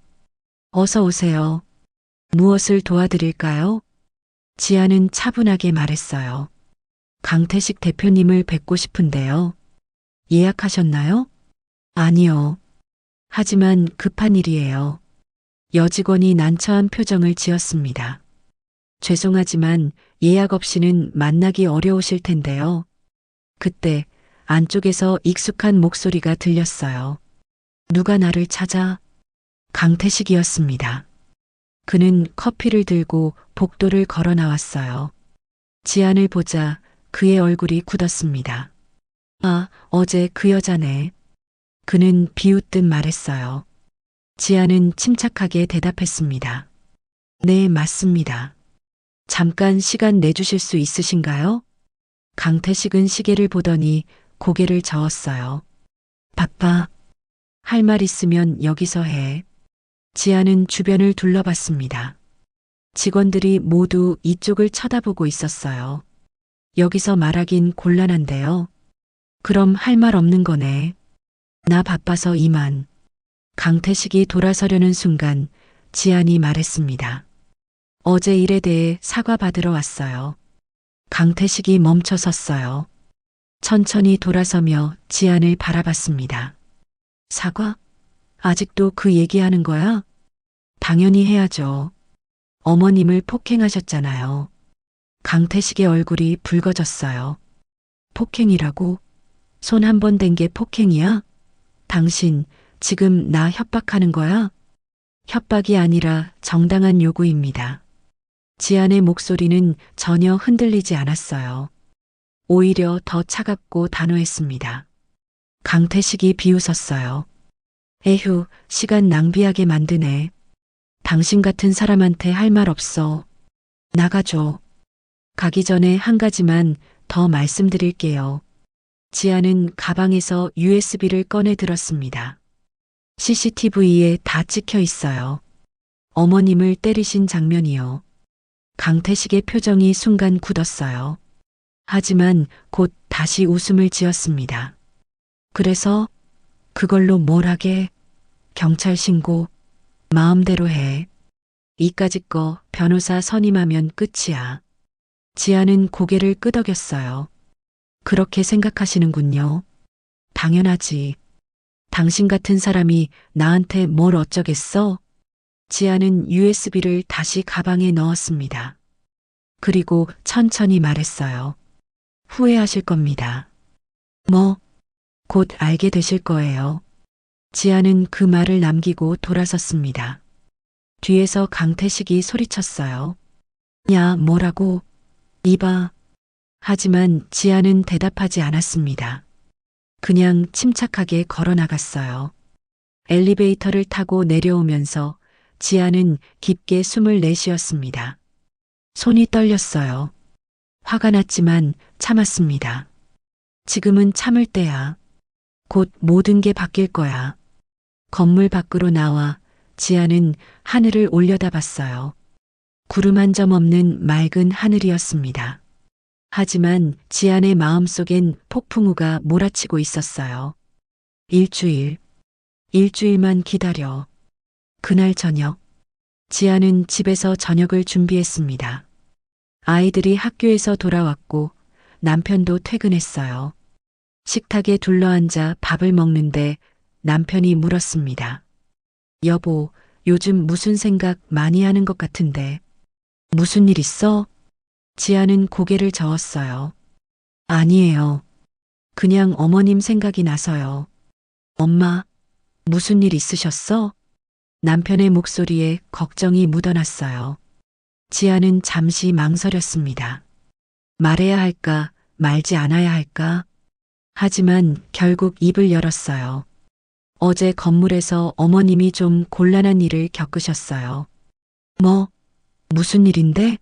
어서 오세요. 무엇을 도와드릴까요? 지아는 차분하게 말했어요. 강태식 대표님을 뵙고 싶은데요. 예약하셨나요? 아니요. 하지만 급한 일이에요. 여직원이 난처한 표정을 지었습니다. 죄송하지만 예약 없이는 만나기 어려우실 텐데요. 그때 안쪽에서 익숙한 목소리가 들렸어요. 누가 나를 찾아? 강태식이었습니다. 그는 커피를 들고 복도를 걸어 나왔어요. 지안을 보자 그의 얼굴이 굳었습니다. 아, 어제 그 여자네. 그는 비웃듯 말했어요. 지안은 침착하게 대답했습니다. 네, 맞습니다. 잠깐 시간 내주실 수 있으신가요? 강태식은 시계를 보더니 고개를 저었어요. 바빠. 할 말 있으면 여기서 해. 지아는 주변을 둘러봤습니다. 직원들이 모두 이쪽을 쳐다보고 있었어요. 여기서 말하긴 곤란한데요. 그럼 할 말 없는 거네. 나 바빠서 이만. 강태식이 돌아서려는 순간 지안이 말했습니다. 어제 일에 대해 사과받으러 왔어요. 강태식이 멈춰 섰어요. 천천히 돌아서며 지안을 바라봤습니다. 사과? 아직도 그 얘기하는 거야? 당연히 해야죠. 어머님을 폭행하셨잖아요. 강태식의 얼굴이 붉어졌어요. 폭행이라고? 손 한 번 댄 게 폭행이야? 당신 지금 나 협박하는 거야? 협박이 아니라 정당한 요구입니다. 지안의 목소리는 전혀 흔들리지 않았어요. 오히려 더 차갑고 단호했습니다. 강태식이 비웃었어요. 에휴, 시간 낭비하게 만드네. 당신 같은 사람한테 할 말 없어. 나가줘. 가기 전에 한 가지만 더 말씀드릴게요. 지아는 가방에서 USB를 꺼내 들었습니다. CCTV에 다 찍혀 있어요. 어머님을 때리신 장면이요. 강태식의 표정이 순간 굳었어요. 하지만 곧 다시 웃음을 지었습니다. 그래서 그걸로 뭘 하게? 경찰 신고, 마음대로 해. 이까짓 거 변호사 선임하면 끝이야. 지아는 고개를 끄덕였어요. 그렇게 생각하시는군요. 당연하지. 당신 같은 사람이 나한테 뭘 어쩌겠어? 지아는 USB를 다시 가방에 넣었습니다. 그리고 천천히 말했어요. 후회하실 겁니다. 뭐, 곧 알게 되실 거예요. 지아는 그 말을 남기고 돌아섰습니다. 뒤에서 강태식이 소리쳤어요. 야, 뭐라고? 이봐. 하지만 지아는 대답하지 않았습니다. 그냥 침착하게 걸어 나갔어요. 엘리베이터를 타고 내려오면서 지아는 깊게 숨을 내쉬었습니다. 손이 떨렸어요. 화가 났지만 참았습니다. 지금은 참을 때야. 곧 모든 게 바뀔 거야. 건물 밖으로 나와 지아는 하늘을 올려다봤어요. 구름 한 점 없는 맑은 하늘이었습니다. 하지만 지안의 마음속엔 폭풍우가 몰아치고 있었어요. 일주일만 기다려. 그날 저녁, 지안은 집에서 저녁을 준비했습니다. 아이들이 학교에서 돌아왔고 남편도 퇴근했어요. 식탁에 둘러앉아 밥을 먹는데 남편이 물었습니다. 여보, 요즘 무슨 생각 많이 하는 것 같은데. 무슨 일 있어? 지아는 고개를 저었어요. 아니에요. 그냥 어머님 생각이 나서요. 엄마, 무슨 일 있으셨어? 남편의 목소리에 걱정이 묻어났어요. 지아는 잠시 망설였습니다. 말해야 할까, 말지 않아야 할까? 하지만 결국 입을 열었어요. 어제 건물에서 어머님이 좀 곤란한 일을 겪으셨어요. 뭐, 무슨 일인데?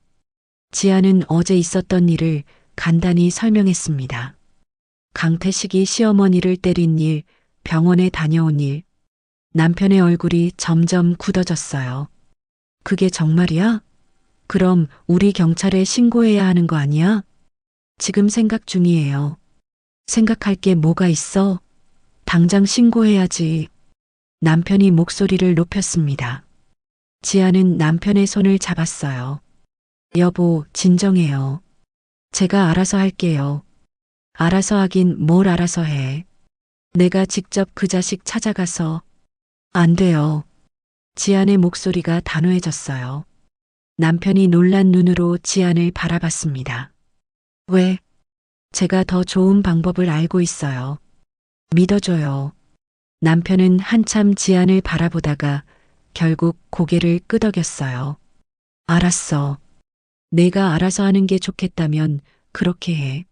지아는 어제 있었던 일을 간단히 설명했습니다. 강태식이 시어머니를 때린 일, 병원에 다녀온 일, 남편의 얼굴이 점점 굳어졌어요. 그게 정말이야? 그럼 우리 경찰에 신고해야 하는 거 아니야? 지금 생각 중이에요. 생각할 게 뭐가 있어? 당장 신고해야지. 남편이 목소리를 높였습니다. 지아는 남편의 손을 잡았어요. 여보, 진정해요. 제가 알아서 할게요. 알아서 하긴 뭘 알아서 해. 내가 직접 그 자식 찾아가서. 안 돼요. 지안의 목소리가 단호해졌어요. 남편이 놀란 눈으로 지안을 바라봤습니다. 왜? 제가 더 좋은 방법을 알고 있어요. 믿어줘요. 남편은 한참 지안을 바라보다가 결국 고개를 끄덕였어요. 알았어. 내가 알아서 하는 게 좋겠다면 그렇게 해.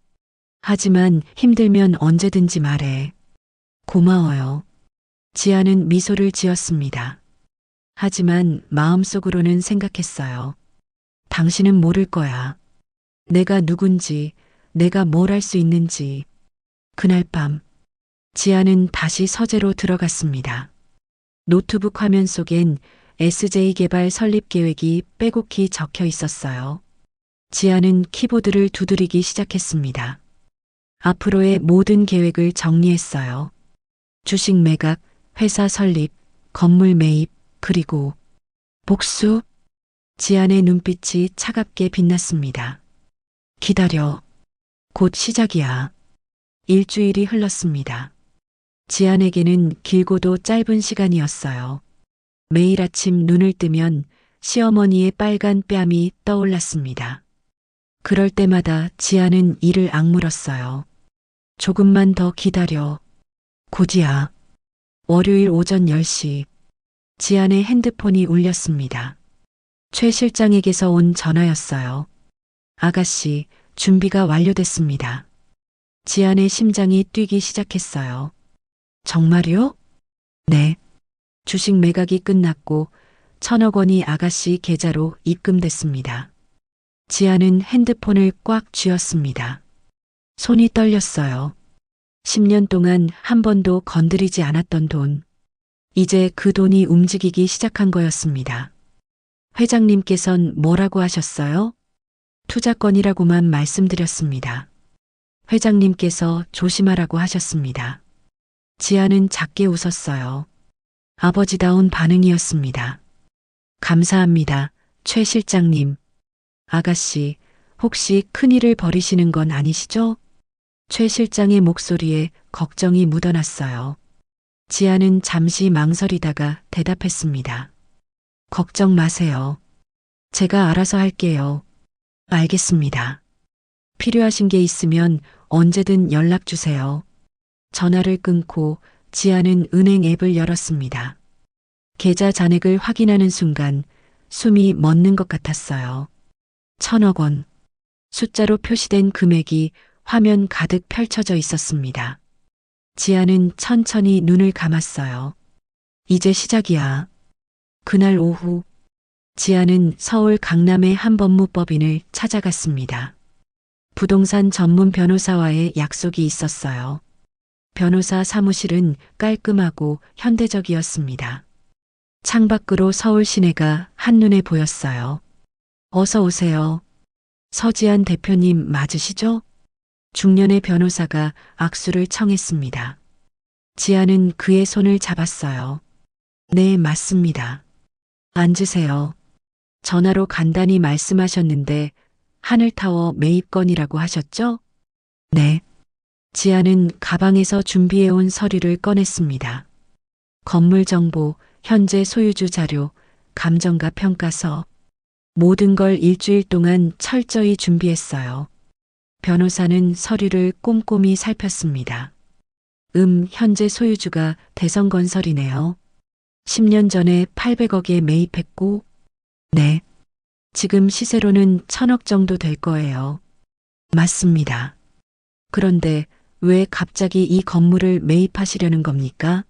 하지만 힘들면 언제든지 말해. 고마워요. 지아는 미소를 지었습니다. 하지만 마음속으로는 생각했어요. 당신은 모를 거야. 내가 누군지, 내가 뭘 할 수 있는지. 그날 밤, 지아는 다시 서재로 들어갔습니다. 노트북 화면 속엔 SJ개발 설립 계획이 빼곡히 적혀 있었어요. 지아는 키보드를 두드리기 시작했습니다. 앞으로의 모든 계획을 정리했어요. 주식 매각, 회사 설립, 건물 매입, 그리고 복수. 지안의 눈빛이 차갑게 빛났습니다. 기다려. 곧 시작이야. 일주일이 흘렀습니다. 지안에게는 길고도 짧은 시간이었어요. 매일 아침 눈을 뜨면 시어머니의 빨간 뺨이 떠올랐습니다. 그럴 때마다 지안은 이를 악물었어요. 조금만 더 기다려. 곧이야. 월요일 오전 10시. 지안의 핸드폰이 울렸습니다. 최 실장에게서 온 전화였어요. 아가씨, 준비가 완료됐습니다. 지안의 심장이 뛰기 시작했어요. 정말요? 네. 주식 매각이 끝났고 1,000억 원이 아가씨 계좌로 입금됐습니다. 지안은 핸드폰을 꽉 쥐었습니다. 손이 떨렸어요. 10년 동안 한 번도 건드리지 않았던 돈. 이제 그 돈이 움직이기 시작한 거였습니다. 회장님께선 뭐라고 하셨어요? 투자권이라고만 말씀드렸습니다. 회장님께서 조심하라고 하셨습니다. 지아는 작게 웃었어요. 아버지다운 반응이었습니다. 감사합니다, 최 실장님. 아가씨, 혹시 큰일을 벌이시는 건 아니시죠? 최 실장의 목소리에 걱정이 묻어났어요. 지아는 잠시 망설이다가 대답했습니다. 걱정 마세요. 제가 알아서 할게요. 알겠습니다. 필요하신 게 있으면 언제든 연락 주세요. 전화를 끊고 지아는 은행 앱을 열었습니다. 계좌 잔액을 확인하는 순간 숨이 멎는 것 같았어요. 1,000억 원. 숫자로 표시된 금액이 화면 가득 펼쳐져 있었습니다. 지아는 천천히 눈을 감았어요. 이제 시작이야. 그날 오후, 지아는 서울 강남의 한 법무법인을 찾아갔습니다. 부동산 전문 변호사와의 약속이 있었어요. 변호사 사무실은 깔끔하고 현대적이었습니다. 창밖으로 서울 시내가 한눈에 보였어요. 어서 오세요. 서지한 대표님 맞으시죠? 중년의 변호사가 악수를 청했습니다. 지아는 그의 손을 잡았어요. 네, 맞습니다. 앉으세요. 전화로 간단히 말씀하셨는데 하늘타워 매입건이라고 하셨죠? 네. 지아는 가방에서 준비해온 서류를 꺼냈습니다. 건물 정보, 현재 소유주 자료, 감정가 평가서. 모든 걸 일주일 동안 철저히 준비했어요. 변호사는 서류를 꼼꼼히 살폈습니다. 현재 소유주가 대성건설이네요. 10년 전에 800억에 매입했고, 네. 지금 시세로는 1,000억 정도 될 거예요. 맞습니다. 그런데 왜 갑자기 이 건물을 매입하시려는 겁니까?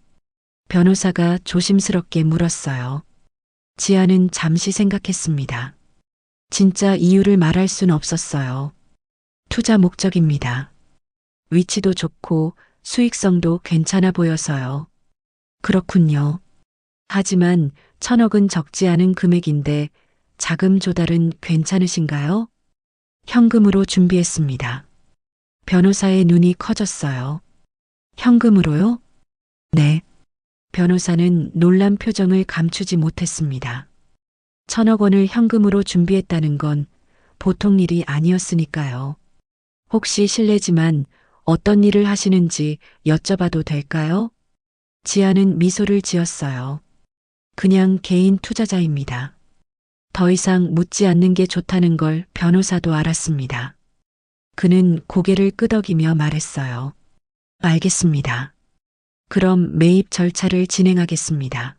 변호사가 조심스럽게 물었어요. 지아는 잠시 생각했습니다. 진짜 이유를 말할 순 없었어요. 투자 목적입니다. 위치도 좋고 수익성도 괜찮아 보여서요. 그렇군요. 하지만 1,000억은 적지 않은 금액인데 자금 조달은 괜찮으신가요? 현금으로 준비했습니다. 변호사의 눈이 커졌어요. 현금으로요? 네. 변호사는 놀란 표정을 감추지 못했습니다. 1,000억 원을 현금으로 준비했다는 건 보통 일이 아니었으니까요. 혹시 실례지만 어떤 일을 하시는지 여쭤봐도 될까요? 지아는 미소를 지었어요. 그냥 개인 투자자입니다. 더 이상 묻지 않는 게 좋다는 걸 변호사도 알았습니다. 그는 고개를 끄덕이며 말했어요. 알겠습니다. 그럼 매입 절차를 진행하겠습니다.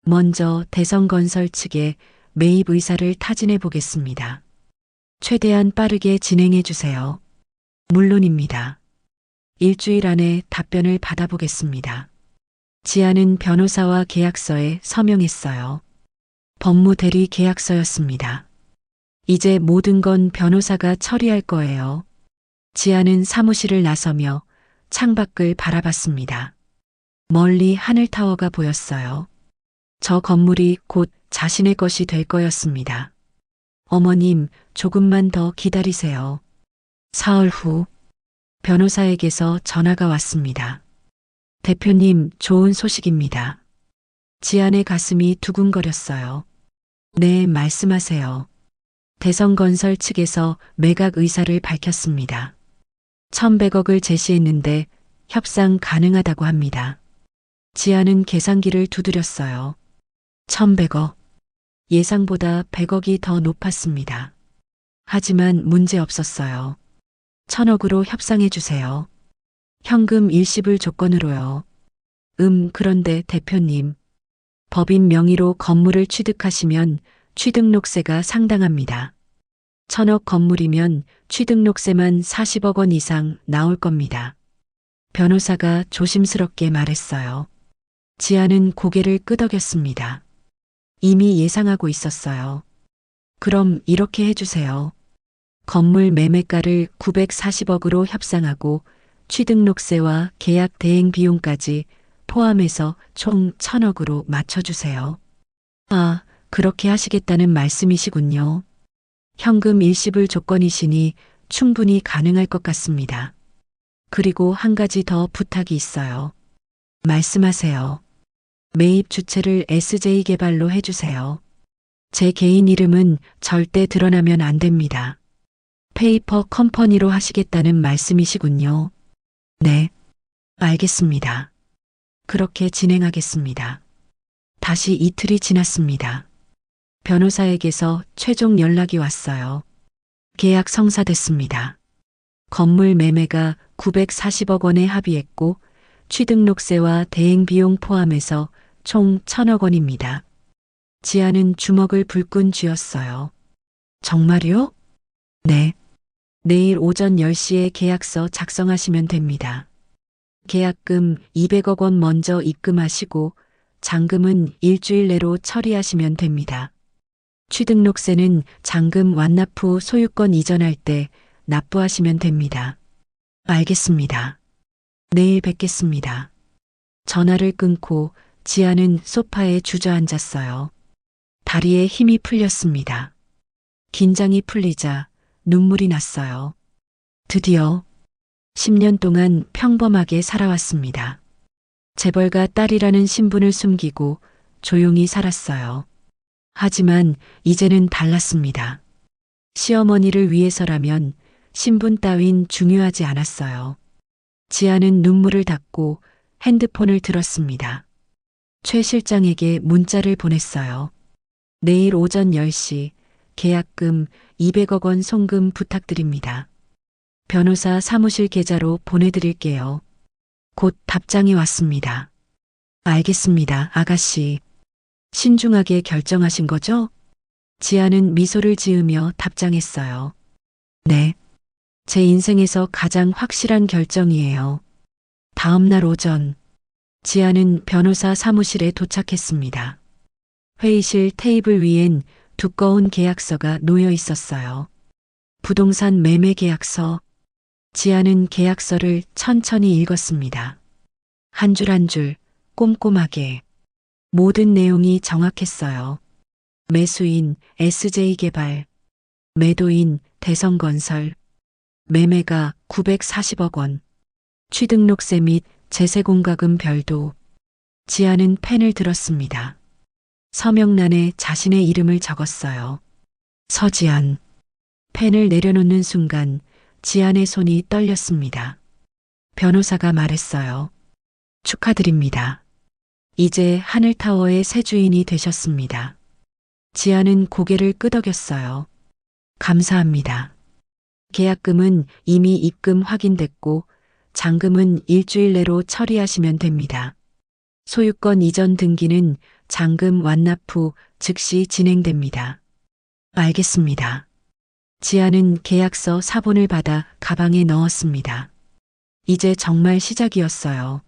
먼저 대성건설 측에 매입 의사를 타진해 보겠습니다. 최대한 빠르게 진행해 주세요. 물론입니다. 일주일 안에 답변을 받아보겠습니다. 지아는 변호사와 계약서에 서명했어요. 법무대리 계약서였습니다. 이제 모든 건 변호사가 처리할 거예요. 지아는 사무실을 나서며 창밖을 바라봤습니다. 멀리 하늘타워가 보였어요. 저 건물이 곧 자신의 것이 될 거였습니다. 어머님, 조금만 더 기다리세요. 사흘 후, 변호사에게서 전화가 왔습니다. 대표님, 좋은 소식입니다. 지안의 가슴이 두근거렸어요. 네, 말씀하세요. 대성건설 측에서 매각 의사를 밝혔습니다. 1,100억을 제시했는데 협상 가능하다고 합니다. 지아는 계산기를 두드렸어요. 1,100억. 예상보다 100억이 더 높았습니다. 하지만 문제 없었어요. 1,000억으로 협상해 주세요. 현금 일시불 조건으로요. 그런데 대표님. 법인 명의로 건물을 취득하시면 취득록세가 상당합니다. 1,000억 건물이면 취득록세만 40억 원 이상 나올 겁니다. 변호사가 조심스럽게 말했어요. 지아는 고개를 끄덕였습니다. 이미 예상하고 있었어요. 그럼 이렇게 해주세요. 건물 매매가를 940억으로 협상하고 취등록세와 계약 대행 비용까지 포함해서 총 1,000억으로 맞춰주세요. 아, 그렇게 하시겠다는 말씀이시군요. 현금 일시불 조건이시니 충분히 가능할 것 같습니다. 그리고 한 가지 더 부탁이 있어요. 말씀하세요. 매입 주체를 SJ개발로 해주세요. 제 개인 이름은 절대 드러나면 안 됩니다. 페이퍼 컴퍼니로 하시겠다는 말씀이시군요. 네, 알겠습니다. 그렇게 진행하겠습니다. 다시 이틀이 지났습니다. 변호사에게서 최종 연락이 왔어요. 계약 성사됐습니다. 건물 매매가 940억 원에 합의했고 취등록세와 대행 비용 포함해서 총 1,000억 원입니다. 지아는 주먹을 불끈 쥐었어요. 정말요? 네. 내일 오전 10시에 계약서 작성하시면 됩니다. 계약금 200억 원 먼저 입금하시고 잔금은 일주일 내로 처리하시면 됩니다. 취등록세는 잔금 완납 후 소유권 이전할 때 납부하시면 됩니다. 알겠습니다. 내일 뵙겠습니다. 전화를 끊고 지아는 소파에 주저앉았어요. 다리에 힘이 풀렸습니다. 긴장이 풀리자 눈물이 났어요. 드디어 10년 동안 평범하게 살아왔습니다. 재벌가 딸이라는 신분을 숨기고 조용히 살았어요. 하지만 이제는 달랐습니다. 시어머니를 위해서라면 신분 따윈 중요하지 않았어요. 지아는 눈물을 닦고 핸드폰을 들었습니다. 최 실장에게 문자를 보냈어요. 내일 오전 10시 계약금 200억 원 송금 부탁드립니다. 변호사 사무실 계좌로 보내드릴게요. 곧 답장이 왔습니다. 알겠습니다, 아가씨. 신중하게 결정하신 거죠? 지아는 미소를 지으며 답장했어요. 네. 제 인생에서 가장 확실한 결정이에요. 다음 날 오전, 지아는 변호사 사무실에 도착했습니다. 회의실 테이블 위엔 두꺼운 계약서가 놓여 있었어요. 부동산 매매 계약서. 지아는 계약서를 천천히 읽었습니다. 한 줄 한 줄 꼼꼼하게. 모든 내용이 정확했어요. 매수인 SJ개발, 매도인 대성건설, 매매가 940억 원, 취등록세 및 제세공과금 별도. 지아는 펜을 들었습니다. 서명란에 자신의 이름을 적었어요. 서지안. 펜을 내려놓는 순간 지안의 손이 떨렸습니다. 변호사가 말했어요. 축하드립니다. 이제 하늘타워의 새 주인이 되셨습니다. 지아는 고개를 끄덕였어요. 감사합니다. 계약금은 이미 입금 확인됐고 잔금은 일주일 내로 처리하시면 됩니다. 소유권 이전 등기는 잔금 완납 후 즉시 진행됩니다. 알겠습니다. 지아는 계약서 사본을 받아 가방에 넣었습니다. 이제 정말 시작이었어요.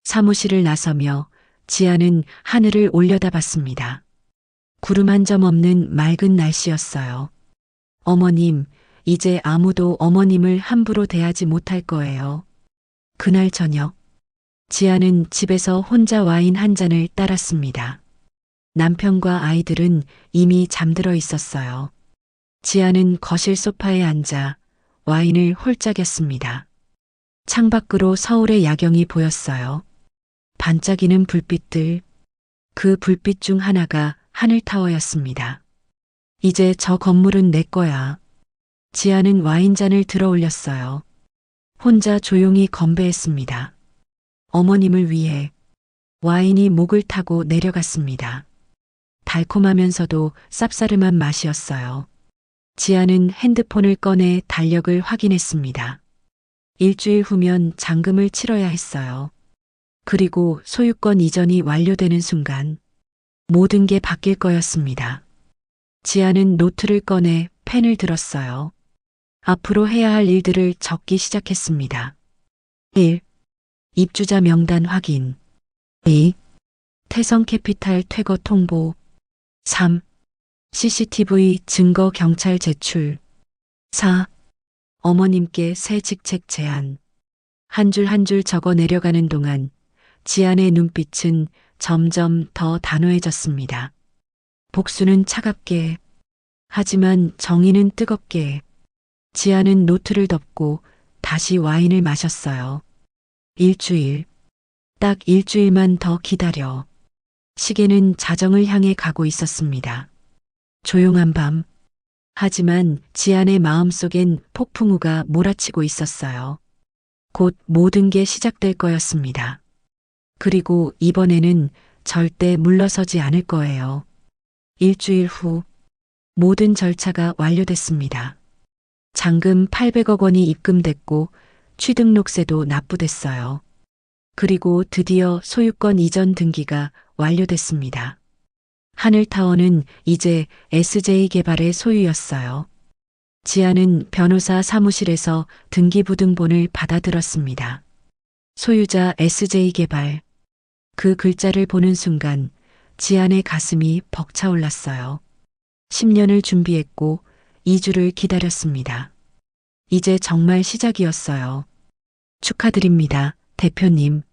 사무실을 나서며 지아는 하늘을 올려다봤습니다. 구름 한 점 없는 맑은 날씨였어요. 어머님, 이제 아무도 어머님을 함부로 대하지 못할 거예요. 그날 저녁, 지아는 집에서 혼자 와인 한 잔을 따랐습니다. 남편과 아이들은 이미 잠들어 있었어요. 지아는 거실 소파에 앉아 와인을 홀짝였습니다. 창밖으로 서울의 야경이 보였어요. 반짝이는 불빛들, 그 불빛 중 하나가 하늘타워였습니다. 이제 저 건물은 내 거야. 지아는 와인잔을 들어 올렸어요. 혼자 조용히 건배했습니다. 어머님을 위해. 와인이 목을 타고 내려갔습니다. 달콤하면서도 쌉싸름한 맛이었어요. 지아는 핸드폰을 꺼내 달력을 확인했습니다. 일주일 후면 잔금을 치러야 했어요. 그리고 소유권 이전이 완료되는 순간 모든 게 바뀔 거였습니다. 지아는 노트를 꺼내 펜을 들었어요. 앞으로 해야 할 일들을 적기 시작했습니다. 1. 입주자 명단 확인. 2. 태성캐피탈 퇴거 통보. 3. CCTV 증거 경찰 제출. 4. 어머님께 새 직책 제안. 한 줄 한 줄 적어 내려가는 동안 지안의 눈빛은 점점 더 단호해졌습니다. 복수는 차갑게, 하지만 정의는 뜨겁게. 지안은 노트를 덮고 다시 와인을 마셨어요. 일주일, 딱 일주일만 더 기다려. 시계는 자정을 향해 가고 있었습니다. 조용한 밤. 하지만 지안의 마음속엔 폭풍우가 몰아치고 있었어요. 곧 모든 게 시작될 거였습니다. 그리고 이번에는 절대 물러서지 않을 거예요. 일주일 후 모든 절차가 완료됐습니다. 잔금 800억 원이 입금됐고 취등록세도 납부됐어요. 그리고 드디어 소유권 이전 등기가 완료됐습니다. 하늘타워는 이제 SJ개발의 소유였어요. 지안은 변호사 사무실에서 등기부등본을 받아들었습니다. 소유자 SJ개발. 그 글자를 보는 순간 지안의 가슴이 벅차올랐어요. 10년을 준비했고 2주를 기다렸습니다. 이제 정말 시작이었어요. 축하드립니다, 대표님.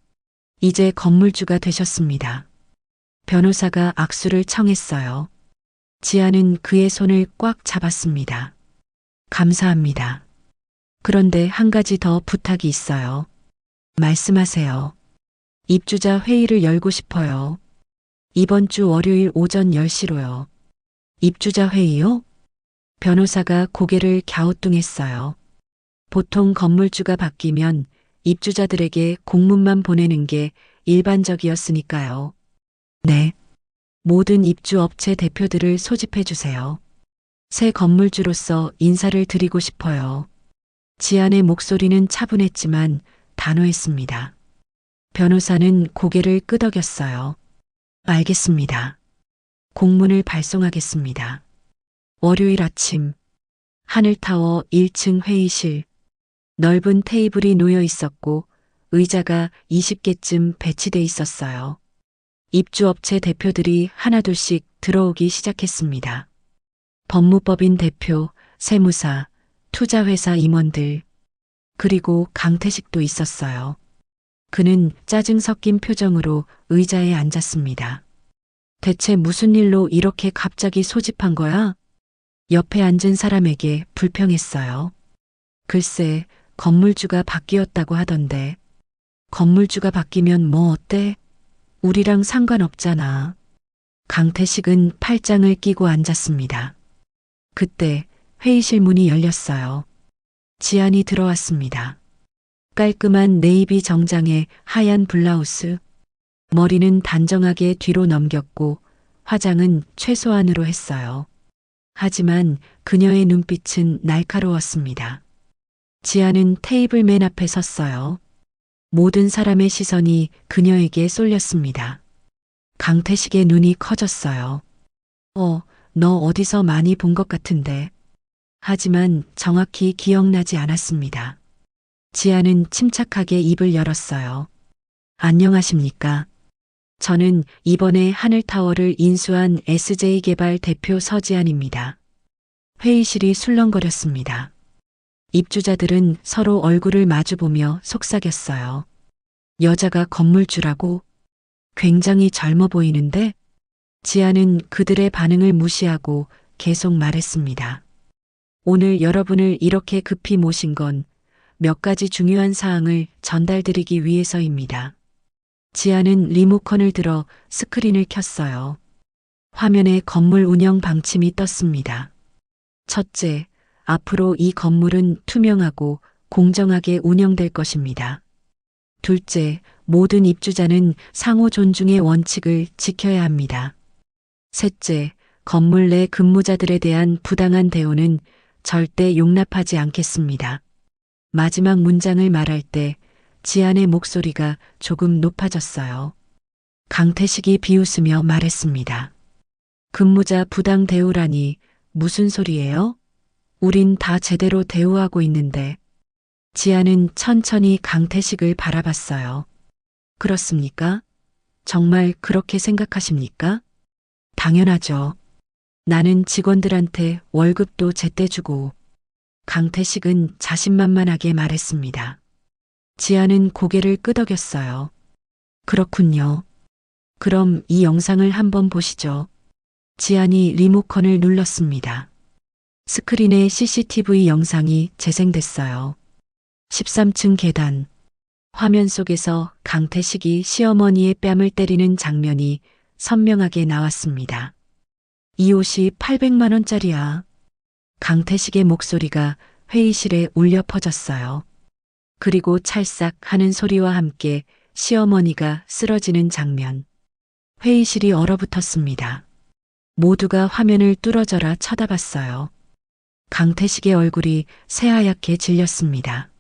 이제 건물주가 되셨습니다. 변호사가 악수를 청했어요. 지안은 그의 손을 꽉 잡았습니다. 감사합니다. 그런데 한 가지 더 부탁이 있어요. 말씀하세요. 입주자 회의를 열고 싶어요. 이번 주 월요일 오전 10시로요. 입주자 회의요? 변호사가 고개를 갸우뚱했어요. 보통 건물주가 바뀌면 입주자들에게 공문만 보내는 게 일반적이었으니까요. 네. 모든 입주업체 대표들을 소집해 주세요. 새 건물주로서 인사를 드리고 싶어요. 지안의 목소리는 차분했지만 단호했습니다. 변호사는 고개를 끄덕였어요. 알겠습니다. 공문을 발송하겠습니다. 월요일 아침, 하늘타워 1층 회의실. 넓은 테이블이 놓여 있었고 의자가 20개쯤 배치돼 있었어요. 입주업체 대표들이 하나둘씩 들어오기 시작했습니다. 법무법인 대표, 세무사, 투자회사 임원들, 그리고 강태식도 있었어요. 그는 짜증 섞인 표정으로 의자에 앉았습니다. 대체 무슨 일로 이렇게 갑자기 소집한 거야? 옆에 앉은 사람에게 불평했어요. 글쎄, 건물주가 바뀌었다고 하던데. 건물주가 바뀌면 뭐 어때? 우리랑 상관없잖아. 강태식은 팔짱을 끼고 앉았습니다. 그때 회의실 문이 열렸어요. 지안이 들어왔습니다. 깔끔한 네이비 정장에 하얀 블라우스, 머리는 단정하게 뒤로 넘겼고 화장은 최소한으로 했어요. 하지만 그녀의 눈빛은 날카로웠습니다. 지안은 테이블 맨 앞에 섰어요. 모든 사람의 시선이 그녀에게 쏠렸습니다. 강태식의 눈이 커졌어요. 너 어디서 많이 본 것 같은데. 하지만 정확히 기억나지 않았습니다. 지안은 침착하게 입을 열었어요. 안녕하십니까. 저는 이번에 하늘타워를 인수한 SJ개발 대표 서지안입니다. 회의실이 술렁거렸습니다. 입주자들은 서로 얼굴을 마주보며 속삭였어요. 여자가 건물주라고? 굉장히 젊어 보이는데? 지안은 그들의 반응을 무시하고 계속 말했습니다. 오늘 여러분을 이렇게 급히 모신 건 몇 가지 중요한 사항을 전달드리기 위해서입니다. 지안은 리모컨을 들어 스크린을 켰어요. 화면에 건물 운영 방침이 떴습니다. 첫째, 앞으로 이 건물은 투명하고 공정하게 운영될 것입니다. 둘째, 모든 입주자는 상호 존중의 원칙을 지켜야 합니다. 셋째, 건물 내 근무자들에 대한 부당한 대우는 절대 용납하지 않겠습니다. 마지막 문장을 말할 때 지안의 목소리가 조금 높아졌어요. 강태식이 비웃으며 말했습니다. 근무자 부당 대우라니 무슨 소리예요? 우린 다 제대로 대우하고 있는데. 지안은 천천히 강태식을 바라봤어요. 그렇습니까? 정말 그렇게 생각하십니까? 당연하죠. 나는 직원들한테 월급도 제때 주고. 강태식은 자신만만하게 말했습니다. 지아는 고개를 끄덕였어요. 그렇군요. 그럼 이 영상을 한번 보시죠. 지안이 리모컨을 눌렀습니다. 스크린에 CCTV 영상이 재생됐어요. 13층 계단. 화면 속에서 강태식이 시어머니의 뺨을 때리는 장면이 선명하게 나왔습니다. 이 옷이 800만 원짜리야. 강태식의 목소리가 회의실에 울려 퍼졌어요. 그리고 찰싹 하는 소리와 함께 시어머니가 쓰러지는 장면. 회의실이 얼어붙었습니다. 모두가 화면을 뚫어져라 쳐다봤어요. 강태식의 얼굴이 새하얗게 질렸습니다.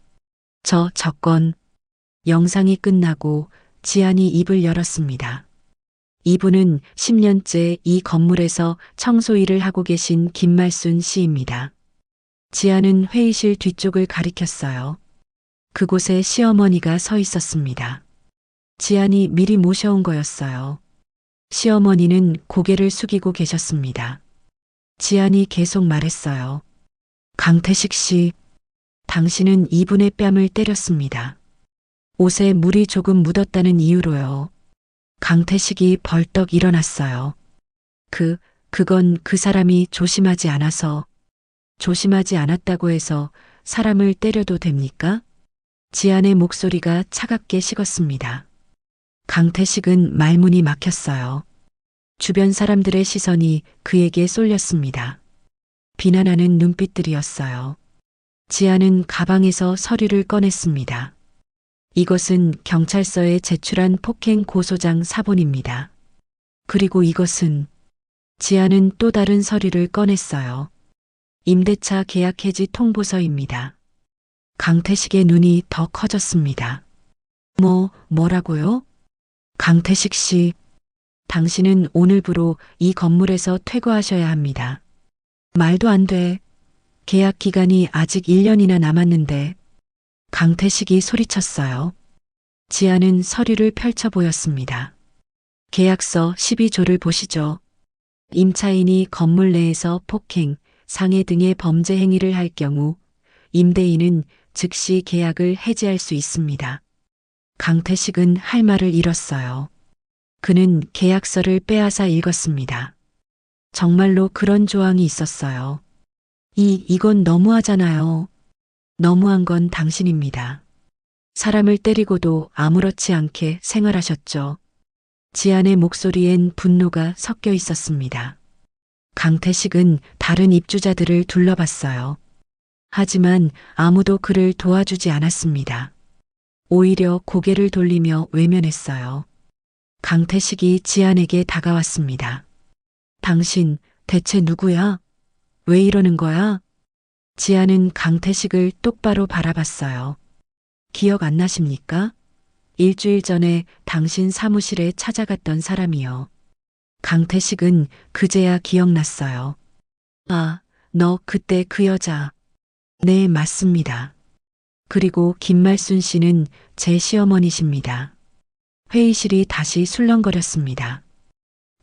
저건 영상이 끝나고 지안이 입을 열었습니다. 이분은 10년째 이 건물에서 청소 일을 하고 계신 김말순 씨입니다. 지안은 회의실 뒤쪽을 가리켰어요. 그곳에 시어머니가 서 있었습니다. 지안이 미리 모셔온 거였어요. 시어머니는 고개를 숙이고 계셨습니다. 지안이 계속 말했어요. 강태식 씨, 당신은 이분의 뺨을 때렸습니다. 옷에 물이 조금 묻었다는 이유로요. 강태식이 벌떡 일어났어요. 그건 그 사람이 조심하지 않았다고 해서 사람을 때려도 됩니까? 지안의 목소리가 차갑게 식었습니다. 강태식은 말문이 막혔어요. 주변 사람들의 시선이 그에게 쏠렸습니다. 비난하는 눈빛들이었어요. 지안은 가방에서 서류를 꺼냈습니다. 이것은 경찰서에 제출한 폭행 고소장 사본입니다. 그리고 이것은 지안은 또 다른 서류를 꺼냈어요. 임대차 계약 해지 통보서입니다. 강태식의 눈이 더 커졌습니다. 뭐라고요? 강태식 씨, 당신은 오늘부로 이 건물에서 퇴거하셔야 합니다. 말도 안 돼. 계약 기간이 아직 1년이나 남았는데. 강태식이 소리쳤어요. 지안은 서류를 펼쳐 보였습니다. 계약서 12조를 보시죠. 임차인이 건물 내에서 폭행, 상해 등의 범죄 행위를 할 경우 임대인은 즉시 계약을 해지할 수 있습니다. 강태식은 할 말을 잃었어요. 그는 계약서를 빼앗아 읽었습니다. 정말로 그런 조항이 있었어요. 이건 너무하잖아요. 너무한 건 당신입니다. 사람을 때리고도 아무렇지 않게 생활하셨죠. 지안의 목소리엔 분노가 섞여 있었습니다. 강태식은 다른 입주자들을 둘러봤어요. 하지만 아무도 그를 도와주지 않았습니다. 오히려 고개를 돌리며 외면했어요. 강태식이 지안에게 다가왔습니다. 당신 대체 누구야? 왜 이러는 거야? 지안은 강태식을 똑바로 바라봤어요. 기억 안 나십니까? 일주일 전에 당신 사무실에 찾아갔던 사람이요. 강태식은 그제야 기억났어요. 아, 너 그때 그 여자. 네, 맞습니다. 그리고 김말순 씨는 제 시어머니십니다. 회의실이 다시 술렁거렸습니다.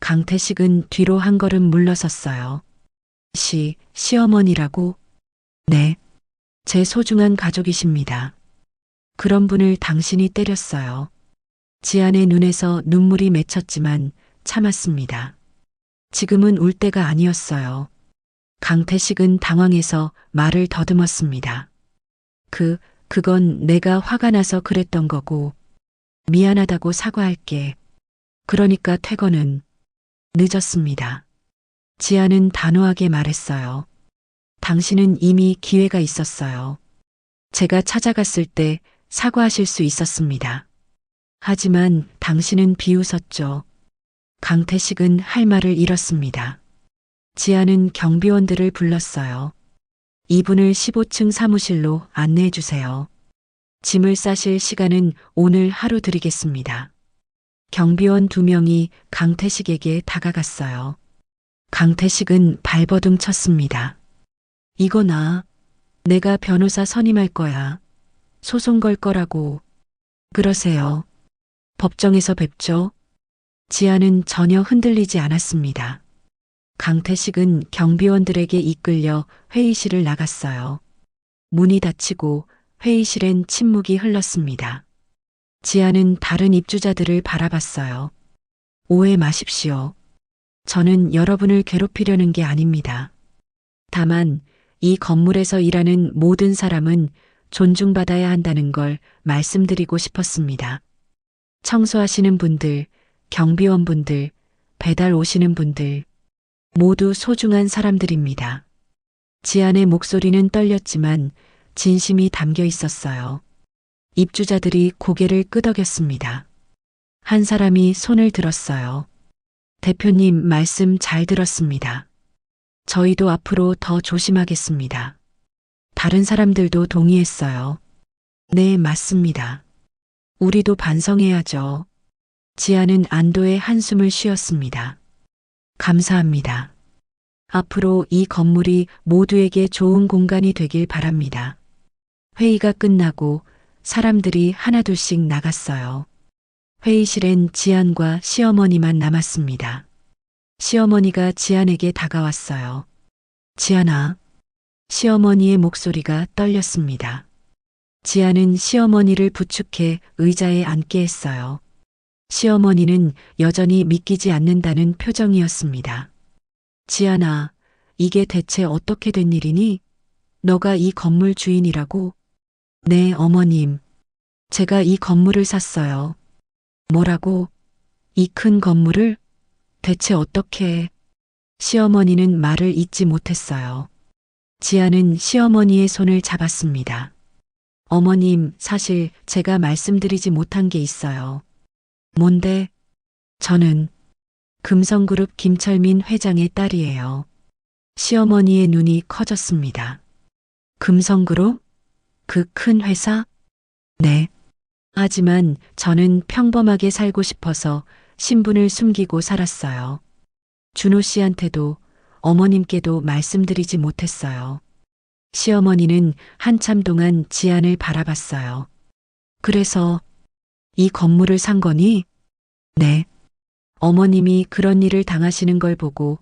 강태식은 뒤로 한 걸음 물러섰어요. 시어머니라고? 네. 제 소중한 가족이십니다. 그런 분을 당신이 때렸어요. 지안의 눈에서 눈물이 맺혔지만 참았습니다. 지금은 울 때가 아니었어요. 강태식은 당황해서 말을 더듬었습니다. 그건 내가 화가 나서 그랬던 거고, 미안하다고 사과할게. 그러니까 퇴거는 늦었습니다. 지안은 단호하게 말했어요. 당신은 이미 기회가 있었어요. 제가 찾아갔을 때 사과하실 수 있었습니다. 하지만 당신은 비웃었죠. 강태식은 할 말을 잃었습니다. 지안은 경비원들을 불렀어요. 이분을 15층 사무실로 안내해 주세요. 짐을 싸실 시간은 오늘 하루 드리겠습니다. 경비원 2명이 강태식에게 다가갔어요. 강태식은 발버둥 쳤습니다. 이거나 내가 변호사 선임할 거야. 소송 걸 거라고. 그러세요. 법정에서 뵙죠. 지안은 전혀 흔들리지 않았습니다. 강태식은 경비원들에게 이끌려 회의실을 나갔어요. 문이 닫히고 회의실엔 침묵이 흘렀습니다. 지아는 다른 입주자들을 바라봤어요. 오해 마십시오. 저는 여러분을 괴롭히려는 게 아닙니다. 다만 이 건물에서 일하는 모든 사람은 존중받아야 한다는 걸 말씀드리고 싶었습니다. 청소하시는 분들, 경비원분들, 배달 오시는 분들, 모두 소중한 사람들입니다. 지안의 목소리는 떨렸지만 진심이 담겨 있었어요. 입주자들이 고개를 끄덕였습니다. 한 사람이 손을 들었어요. 대표님 말씀 잘 들었습니다. 저희도 앞으로 더 조심하겠습니다. 다른 사람들도 동의했어요. 네, 맞습니다. 우리도 반성해야죠. 지아는 안도의 한숨을 쉬었습니다. 감사합니다. 앞으로 이 건물이 모두에게 좋은 공간이 되길 바랍니다. 회의가 끝나고 사람들이 하나둘씩 나갔어요. 회의실엔 지안과 시어머니만 남았습니다. 시어머니가 지안에게 다가왔어요. 지안아. 시어머니의 목소리가 떨렸습니다. 지안은 시어머니를 부축해 의자에 앉게 했어요. 시어머니는 여전히 믿기지 않는다는 표정이었습니다. 지안아, 이게 대체 어떻게 된 일이니? 너가 이 건물 주인이라고? 네, 어머님. 제가 이 건물을 샀어요. 뭐라고? 이 큰 건물을? 대체 어떻게? 시어머니는 말을 잇지 못했어요. 지아는 시어머니의 손을 잡았습니다. 어머님, 사실 제가 말씀드리지 못한 게 있어요. 뭔데? 저는 금성그룹 김철민 회장의 딸이에요. 시어머니의 눈이 커졌습니다. 금성그룹? 그 큰 회사? 네. 하지만 저는 평범하게 살고 싶어서 신분을 숨기고 살았어요. 준호 씨한테도 어머님께도 말씀드리지 못했어요. 시어머니는 한참 동안 지안을 바라봤어요. 그래서 이 건물을 산 거니? 네. 어머님이 그런 일을 당하시는 걸 보고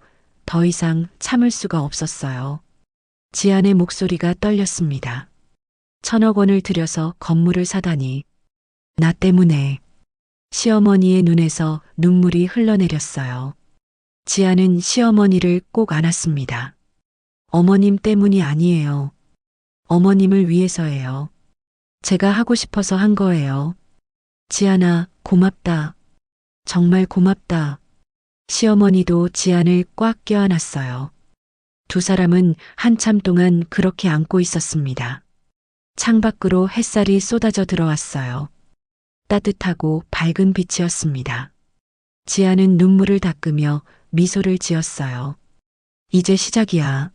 더 이상 참을 수가 없었어요. 지안의 목소리가 떨렸습니다. 1,000억 원을 들여서 건물을 사다니. 나 때문에. 시어머니의 눈에서 눈물이 흘러내렸어요. 지아는 시어머니를 꼭 안았습니다. 어머님 때문이 아니에요. 어머님을 위해서예요. 제가 하고 싶어서 한 거예요. 지안아, 고맙다. 정말 고맙다. 시어머니도 지안을 꽉 껴안았어요. 두 사람은 한참 동안 그렇게 안고 있었습니다. 창밖으로 햇살이 쏟아져 들어왔어요. 따뜻하고 밝은 빛이었습니다. 지아는 눈물을 닦으며 미소를 지었어요. 이제 시작이야.